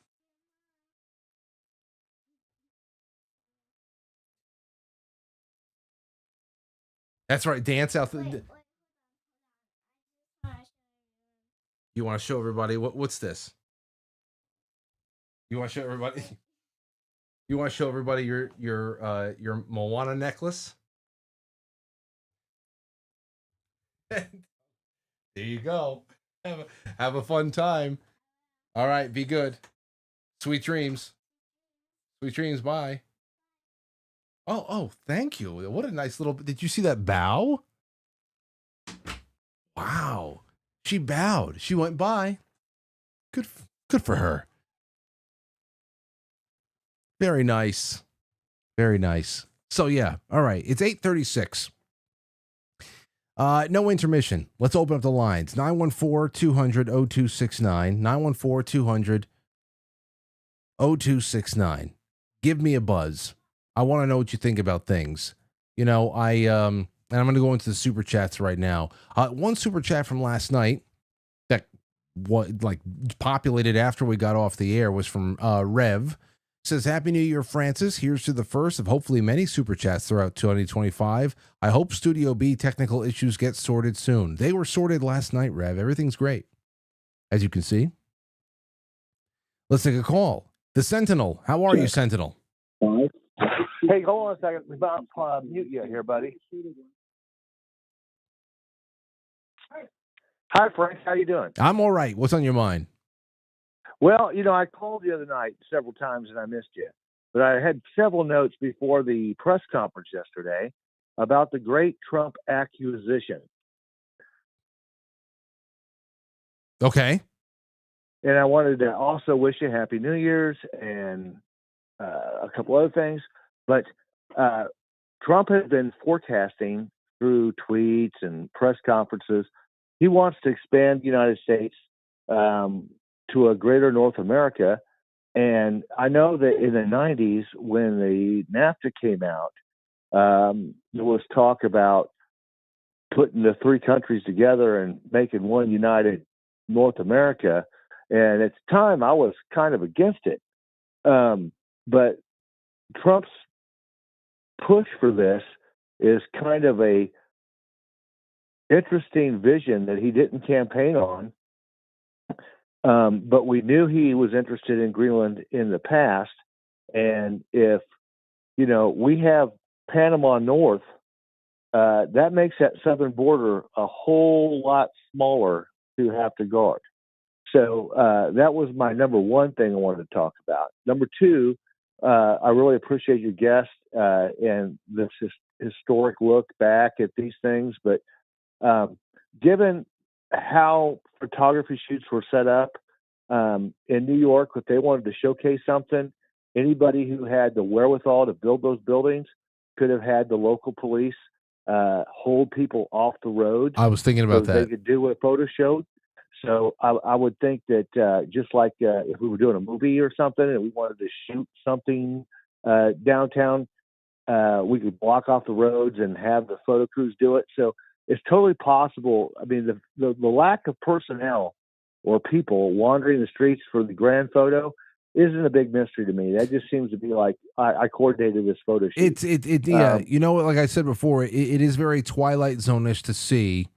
That's right. Dance out. You want to show everybody what's this? You want to show everybody? You want to show everybody your Moana necklace? There you go. Have a fun time. All right, be good. Sweet dreams. Sweet dreams. Bye. Oh, thank you. What a nice little. Did you see that bow? Wow. She bowed. She went by. Good for her. Very nice. Very nice. So yeah, all right. It's 8:36. No intermission. Let's open up the lines. 914-200-0269. 914-200-0269. Give me a buzz. I want to know what you think about things. And I'm going to go into the super chats right now. One super chat from last night that populated after we got off the air was from Rev. Says, Happy New Year, Francis. Here's to the first of hopefully many super chats throughout 2025. I hope Studio B technical issues get sorted soon. They were sorted last night, Rev. Everything's great, as you can see. Let's take a call. The Sentinel. How are you, Sentinel? Hey, hold on a second. We're about to mute you here, buddy. Hi, Frank. How you doing? I'm all right. What's on your mind? Well, I called the other night several times and I missed you, but I had several notes before the press conference yesterday about the great Trump acquisition. Okay. And I wanted to also wish you Happy New Year's and a couple other things. But Trump has been forecasting through tweets and press conferences. He wants to expand the United States to a greater North America. And I know that in the 90s, when the NAFTA came out, there was talk about putting the three countries together and making one united North America. And at the time, I was kind of against it. But Trump's push for this is kind of a interesting vision that he didn't campaign on. But we knew he was interested in Greenland in the past. And if, we have Panama North, that makes that southern border a whole lot smaller to have to guard. So that was my number one thing I wanted to talk about. Number two, I really appreciate your guest and this historic look back at these things. But given how photography shoots were set up in New York, if they wanted to showcase something, anybody who had the wherewithal to build those buildings could have had the local police hold people off the road. I was thinking about that. They could do what a photo showed. So I would think that just like if we were doing a movie or something and we wanted to shoot something downtown, we could block off the roads and have the photo crews do it. So it's totally possible. I mean, the lack of personnel or people wandering the streets for the grand photo isn't a big mystery to me. That just seems to be like I coordinated this photo shoot. Yeah. Like I said before, it is very Twilight Zone-ish to see.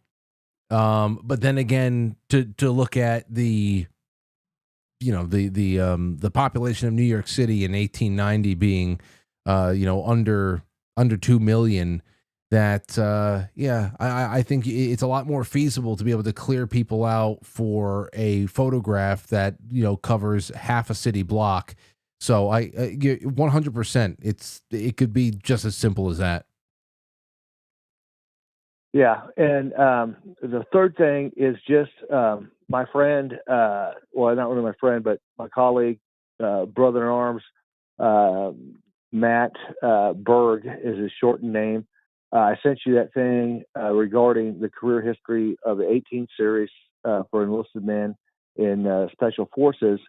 But then again, to look at the population of New York City in 1890 being, under 2 million, that, I think it's a lot more feasible to be able to clear people out for a photograph that, covers half a city block. So 100%, it could be just as simple as that. Yeah, and the third thing is just my friend, not really my friend, but my colleague, brother in arms, Matt Berg is his shortened name. I sent you that thing regarding the career history of the 18 series for enlisted men in Special Forces.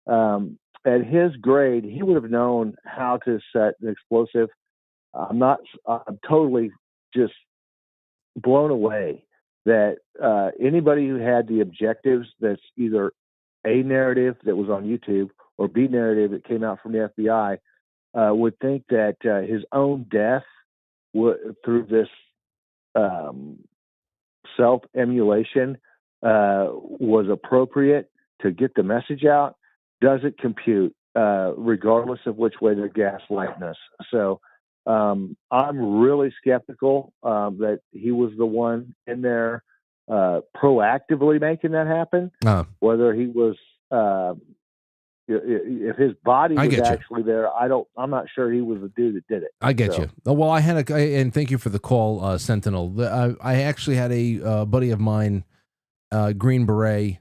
At his grade, he would have known how to set an explosive. I'm totally just blown away that anybody who had the objectives that's either A narrative that was on YouTube or B narrative that came out from the FBI would think that his own death through this self-emulation was appropriate to get the message out. Doesn't compute regardless of which way they're gaslighting us. So I'm really skeptical that he was the one in there proactively making that happen. Whether he was, if his body was actually there, I'm not sure he was the dude that did it. I get you. Well, and thank you for the call, Sentinel. I actually had a buddy of mine, Green Beret,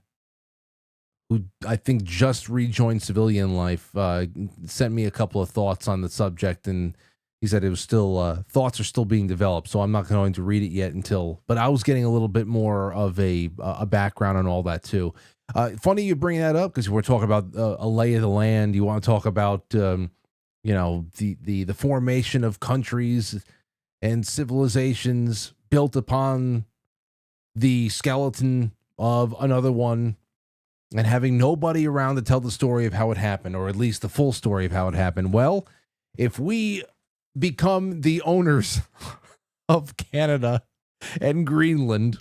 who I think just rejoined civilian life, sent me a couple of thoughts on the subject, and he said it was still thoughts are still being developed, so I'm not going to read it yet but I was getting a little bit more of a background on all that too. Funny you bring that up because we're talking about a lay of the land. You want to talk about the formation of countries and civilizations built upon the skeleton of another one, and having nobody around to tell the story of how it happened, or at least the full story of how it happened. Well, if we become the owners of Canada and Greenland,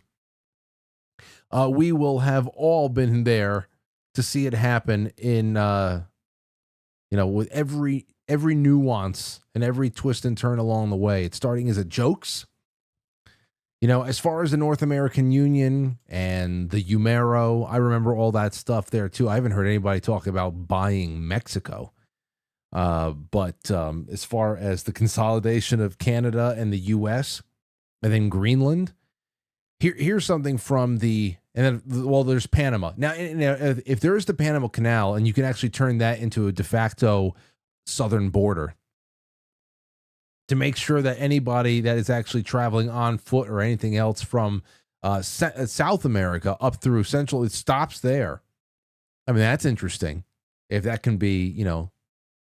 we will have all been there to see it happen in, with every nuance and every twist and turn along the way. It's starting as a jokes, As far as the North American Union and the UMERO, I remember all that stuff there too. I haven't heard anybody talk about buying Mexico. But as far as the consolidation of Canada and the U.S. and then Greenland, here's something from there's Panama. Now, if there is the Panama Canal and you can actually turn that into a de facto southern border to make sure that anybody that is actually traveling on foot or anything else from South America up through Central, it stops there. I mean, that's interesting. If that can be,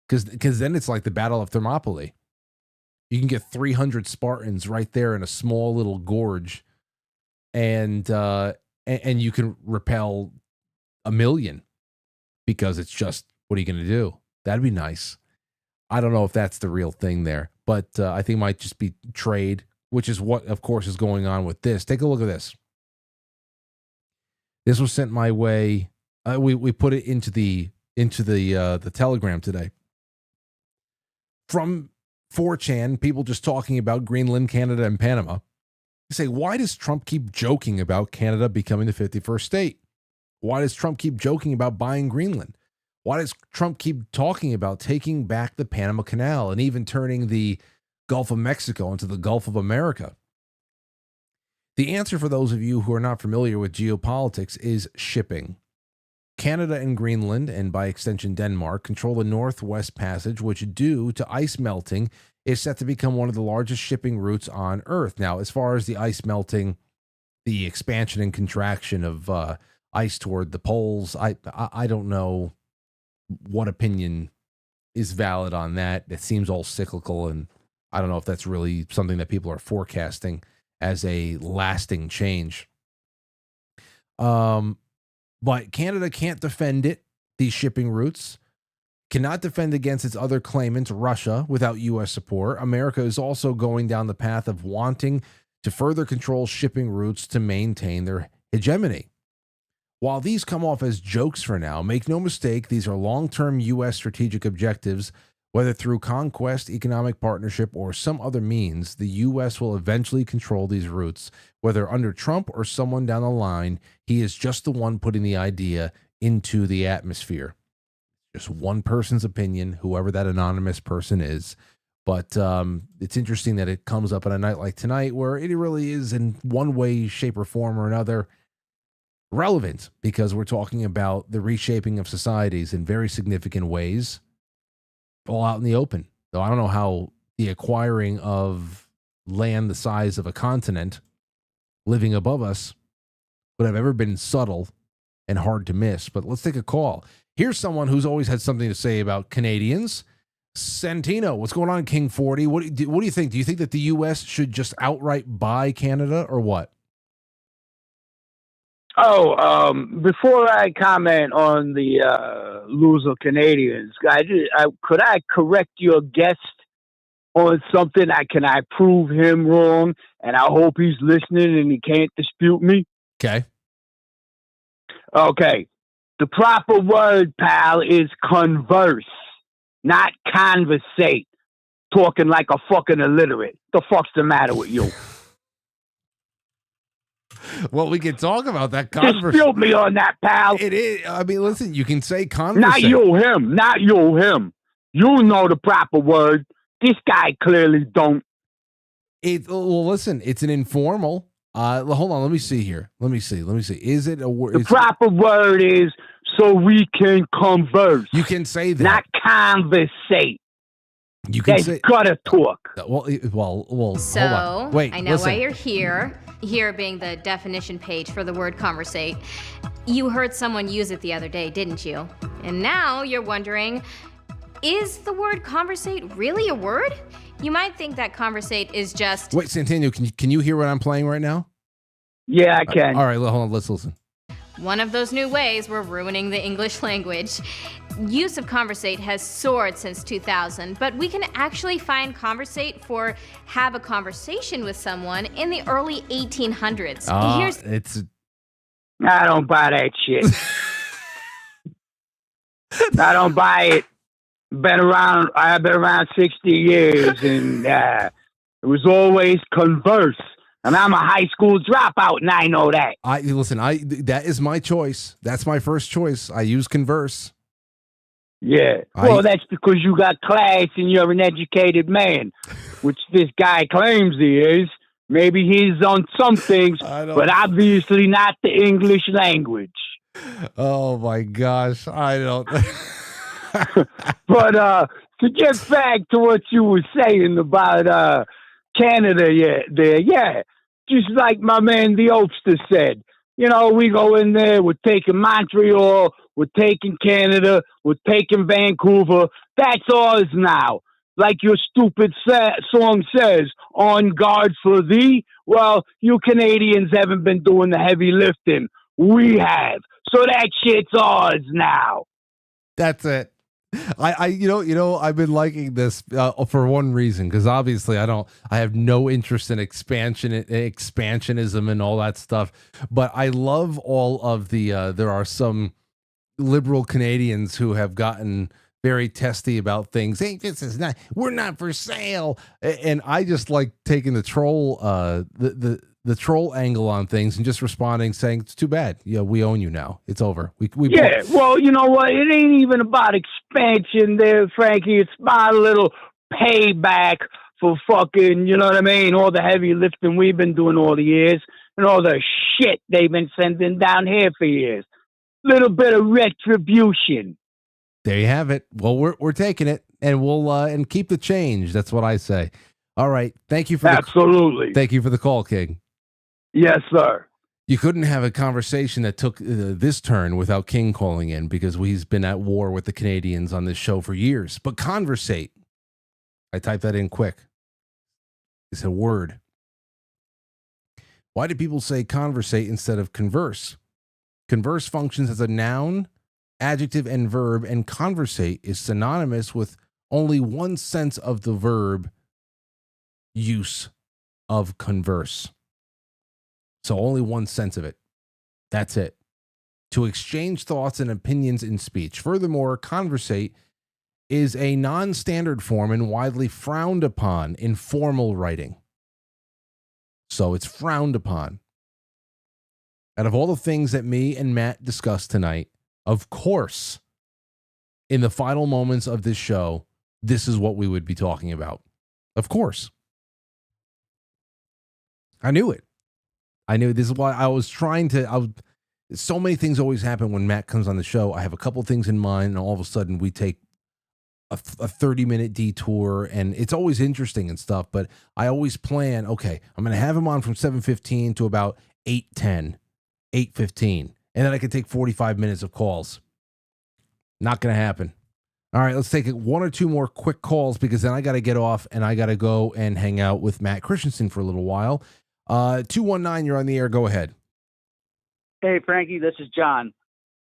because then it's like the Battle of Thermopylae. You can get 300 Spartans right there in a small little gorge, and you can repel 1 million because it's just, what are you going to do? That'd be nice. I don't know if that's the real thing there, but I think it might just be trade, which is what, of course, is going on with this. Take a look at this. This was sent my way. We put it into the Telegram today. From 4chan, people just talking about Greenland, Canada, and Panama. They say, why does Trump keep joking about Canada becoming the 51st state? Why does Trump keep joking about buying Greenland? Why does Trump keep talking about taking back the Panama Canal and even turning the Gulf of Mexico into the Gulf of America? The answer for those of you who are not familiar with geopolitics is shipping. Canada and Greenland, and by extension Denmark, control the Northwest Passage, which, due to ice melting, is set to become one of the largest shipping routes on Earth. Now, as far as the ice melting, the expansion and contraction of ice toward the poles, I don't know what opinion is valid on that. It seems all cyclical, and I don't know if that's really something that people are forecasting as a lasting change. But Canada can't defend these shipping routes, cannot defend against its other claimant, Russia, without U.S. support. America is also going down the path of wanting to further control shipping routes to maintain their hegemony. While these come off as jokes for now, make no mistake, these are long-term U.S. strategic objectives. Whether through conquest, economic partnership, or some other means, the U.S. will eventually control these routes. Whether under Trump or someone down the line, he is just the one putting the idea into the atmosphere. Just one person's opinion, whoever that anonymous person is. But it's interesting that it comes up on a night like tonight where it really is, in one way, shape, or form or another, relevant, because we're talking about the reshaping of societies in very significant ways, all out in the open. So I don't know how the acquiring of land the size of a continent living above us would have ever been subtle and hard to miss. But let's take a call. Here's someone who's always had something to say about Canadians. Santino, what's going on, King 40? What do you think? Do you think that the U.S. should just outright buy Canada, or what? Before I comment on the loser Canadians, could I correct your guest on something? Can I prove him wrong? And I hope he's listening and he can't dispute me. Okay. The proper word, pal, is converse, not conversate. Talking like a fucking illiterate. The fuck's the matter with you? Well, we can talk about that. Dispute me on that, pal. It is. I mean, listen, you can say conversate. Not you, him. You know the proper word. This guy clearly don't. Well, listen, it's an informal. Hold on, let me see here. Let me see. Is it a word? The proper word is so we can converse. You can say that. Not conversate. You can say. Gotta talk. Well. So, hold on. Wait, I know listen. why you're here. Here being the definition page for the word conversate. You heard someone use it the other day, didn't you? And now you're wondering, is the word conversate really a word? You might think that conversate is just... Wait, Santino, can you hear what I'm playing right now? Yeah, I can. All right, hold on, let's listen. One of those new ways we're ruining the English language. Use of conversate has soared since 2000, but we can actually find conversate for have a conversation with someone in the early 1800s. I don't buy that shit. I don't buy it. I've been around 60 years, and it was always converse. And I'm a high school dropout, and I know that. That is my choice. That's my first choice. I use Converse. Yeah. Well, that's because you got class and you're an educated man, which this guy claims he is. Maybe he's on some things, but obviously not the English language. Oh my gosh, I don't. But to get back to what you were saying about Canada, just like my man the Obster said, we go in there, we're taking Montreal, we're taking Canada, we're taking Vancouver. That's ours now. Like your stupid song says, on guard for thee. Well, you Canadians haven't been doing the heavy lifting. We have. So that shit's ours now. That's it. I've been liking this for one reason, because obviously I have no interest in expansionism and all that stuff, but I love all of the there are some liberal Canadians who have gotten very testy about things. Hey, we're not for sale. And I just like taking the troll, the troll angle on things and just responding saying, it's too bad. Yeah, we own you now. It's over. Well, you know what? It ain't even about expansion there, Frankie. It's about a little payback for fucking, you know what I mean? All the heavy lifting we've been doing all the years and all the shit they've been sending down here for years. Little bit of retribution. There you have it. Well, we're taking it, and we'll and keep the change. That's what I say. All right. Thank you for absolutely. Thank you for the call, King. Yes, sir. You couldn't have a conversation that took this turn without King calling in, because he's been at war with the Canadians on this show for years. But conversate. I typed that in quick. It's a word. Why do people say conversate instead of converse? Converse functions as a noun, adjective, and verb, and conversate is synonymous with only one sense of the verb use of converse. So only one sense of it. That's it. To exchange thoughts and opinions in speech. Furthermore, conversate is a non-standard form and widely frowned upon in formal writing. So it's frowned upon. Out of all the things that me and Matt discussed tonight, of course, in the final moments of this show, this is what we would be talking about. Of course. I knew it. I knew this is why I was trying to. So many things always happen when Matt comes on the show. I have a couple things in mind, and all of a sudden we take a 30-minute detour, and it's always interesting and stuff. But I always plan, okay, I'm going to have him on from 7:15 to about 8:10, 8:15, and then I can take 45 minutes of calls. Not going to happen. All right, let's take one or two more quick calls, because then I got to get off and I got to go and hang out with Matt Christensen for a little while. 219, you're on the air. Go ahead. Hey, Frankie, this is John.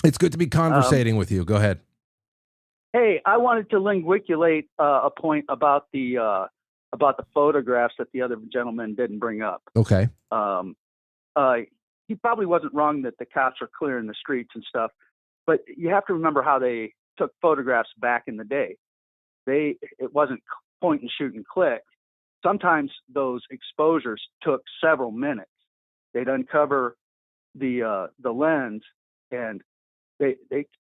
It's good to be conversating with you. Go ahead. Hey, I wanted to linguiculate a point about the photographs that the other gentleman didn't bring up. Okay. He probably wasn't wrong that the cops are clearing the streets and stuff, but you have to remember how they took photographs back in the day. It wasn't point and shoot and click. Sometimes those exposures took several minutes. They'd uncover the lens, and they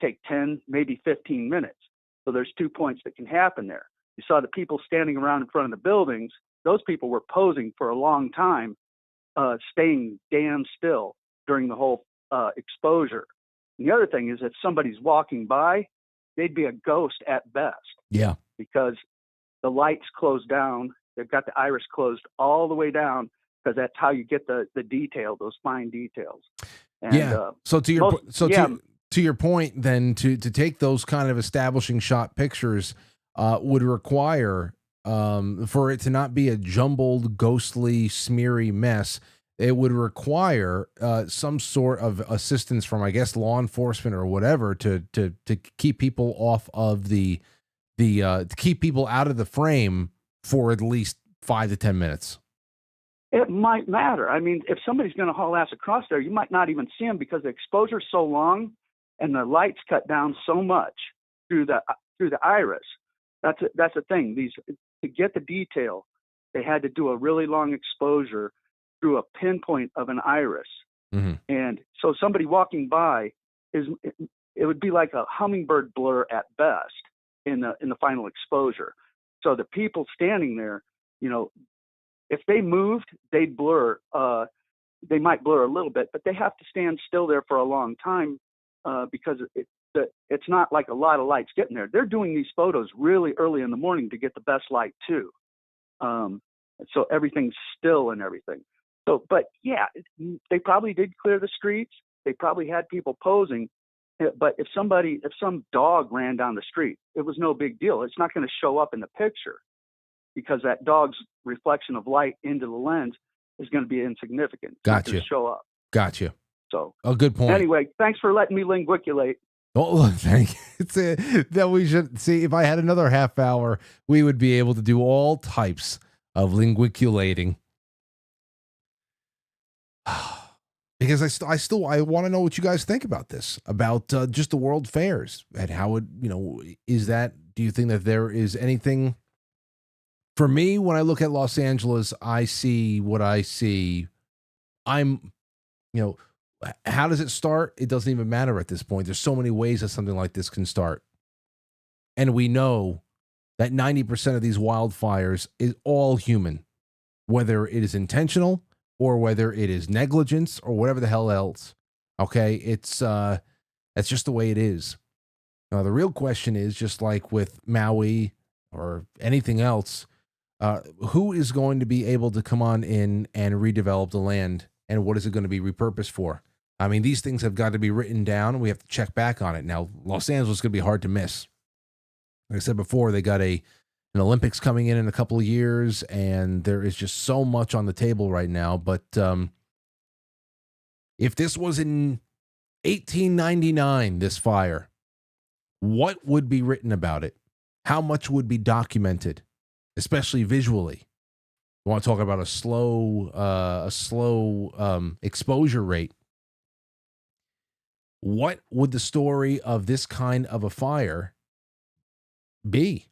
take 10, maybe 15 minutes. So there's 2 points that can happen there. You saw the people standing around in front of the buildings. Those people were posing for a long time, staying damn still during the whole exposure. And the other thing is, if somebody's walking by, they'd be a ghost at best. Yeah. Because the lights close down. They've got the iris closed all the way down, because that's how you get the detail, those fine details. And, yeah. So to your point, then to take those kind of establishing shot pictures would require for it to not be a jumbled, ghostly, smeary mess. It would require some sort of assistance from, I guess, law enforcement or whatever to keep people off of to keep people out of the frame for at least 5 to 10 minutes. It might matter. I mean, if somebody's going to haul ass across there, you might not even see them, because the exposure's so long and the lights cut down so much through the iris. That's a thing. To get the detail, they had to do a really long exposure through a pinpoint of an iris. Mm-hmm. And so somebody walking by it would be like a hummingbird blur at best in the final exposure. So the people standing there, if they moved, they'd blur. They might blur a little bit, but they have to stand still there for a long time because it's not like a lot of lights getting there. They're doing these photos really early in the morning to get the best light too. So everything's still and everything. So, but yeah, they probably did clear the streets. They probably had people posing. But if some dog ran down the street, it was no big deal. It's not going to show up in the picture because that dog's reflection of light into the lens is going to be insignificant. It's not Gotcha. gonna show up. Gotcha. So, good point. Anyway, thanks for letting me linguiculate. Oh, thank you. That we should see. If I had another half hour, we would be able to do all types of linguiculating. Because I want to know what you guys think about this, about just the world fairs and how it, is that, do you think that there is anything? For me, when I look at Los Angeles, I see what I see. How does it start? It doesn't even matter at this point. There's so many ways that something like this can start. And we know that 90% of these wildfires is all human, whether it is intentional or whether it is negligence or whatever the hell else. Okay, that's just the way it is. Now, the real question is, just like with Maui or anything else, who is going to be able to come on in and redevelop the land, and what is it going to be repurposed for? I mean, these things have got to be written down, and we have to check back on it. Now, Los Angeles is going to be hard to miss. Like I said before, they got an Olympics coming in a couple of years, and there is just so much on the table right now. But if this was in 1899, this fire, what would be written about it? How much would be documented, especially visually? You want to talk about a slow exposure rate? What would the story of this kind of a fire be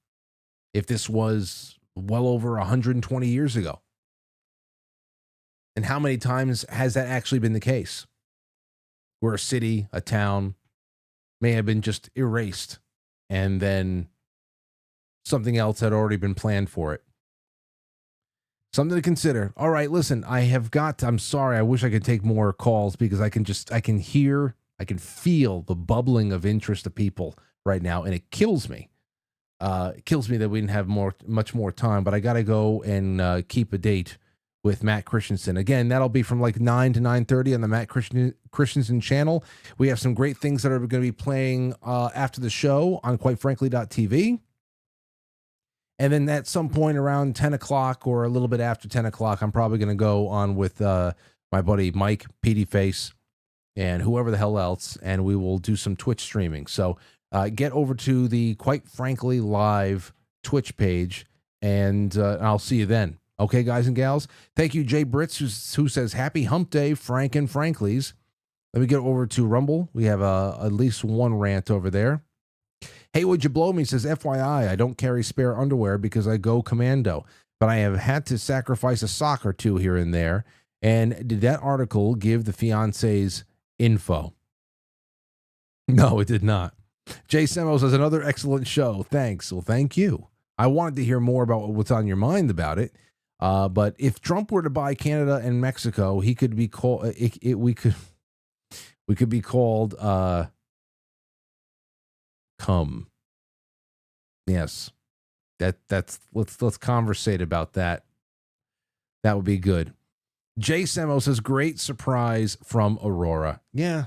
if this was well over 120 years ago? And how many times has that actually been the case? Where a city, a town may have been just erased and then something else had already been planned for it. Something to consider. All right, listen, I'm sorry, I wish I could take more calls because I can feel the bubbling of interest of people right now, and it kills me. It kills me that we didn't have much more time, but I got to go and keep a date with Matt Christensen. Again, that'll be from like 9 to 9:30 on the Matt Christensen channel. We have some great things that are going to be playing after the show on quitefrankly.tv. And then at some point around 10 o'clock or a little bit after 10 o'clock, I'm probably going to go on with my buddy Mike, Petey Face, and whoever the hell else, and we will do some Twitch streaming. So get over to the Quite Frankly Live Twitch page, and I'll see you then. Okay, guys and gals? Thank you, Jay Britz, who says, Happy Hump Day, Frank and Franklies. Let me get over to Rumble. We have at least one rant over there. Hey, would you blow me? Says, FYI, I don't carry spare underwear because I go commando, but I have had to sacrifice a sock or two here and there. And did that article give the fiance's info? No, it did not. Jay Semo says, another excellent show. Thanks. Well, thank you. I wanted to hear more about what's on your mind about it. But if Trump were to buy Canada and Mexico, he could be called. We could be called. Come. Yes, that's let's conversate about that. That would be good. Jay Semo says, great surprise from Aurora. Yeah.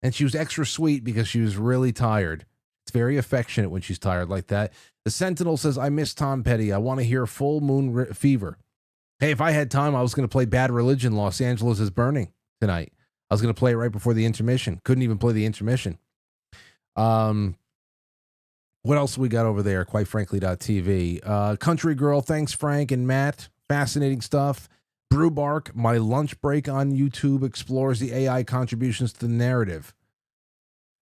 And she was extra sweet because she was really tired. It's very affectionate when she's tired like that. The Sentinel says, I miss Tom Petty. I want to hear Full Moon Fever. Hey, if I had time, I was going to play Bad Religion, Los Angeles is Burning tonight. I was going to play it right before the intermission. Couldn't even play the intermission. What else we got over there? QuiteFrankly.tv. Country Girl, thanks, Frank and Matt. Fascinating stuff. Brew Bark, my lunch break on YouTube explores the AI contributions to the narrative.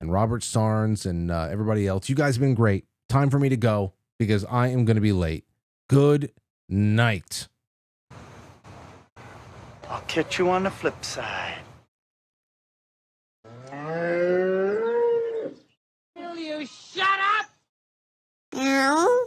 And Robert Sarnes and everybody else. You guys have been great. Time for me to go because I am going to be late. Good night. catch you on the flip side. Will you shut up? Meow.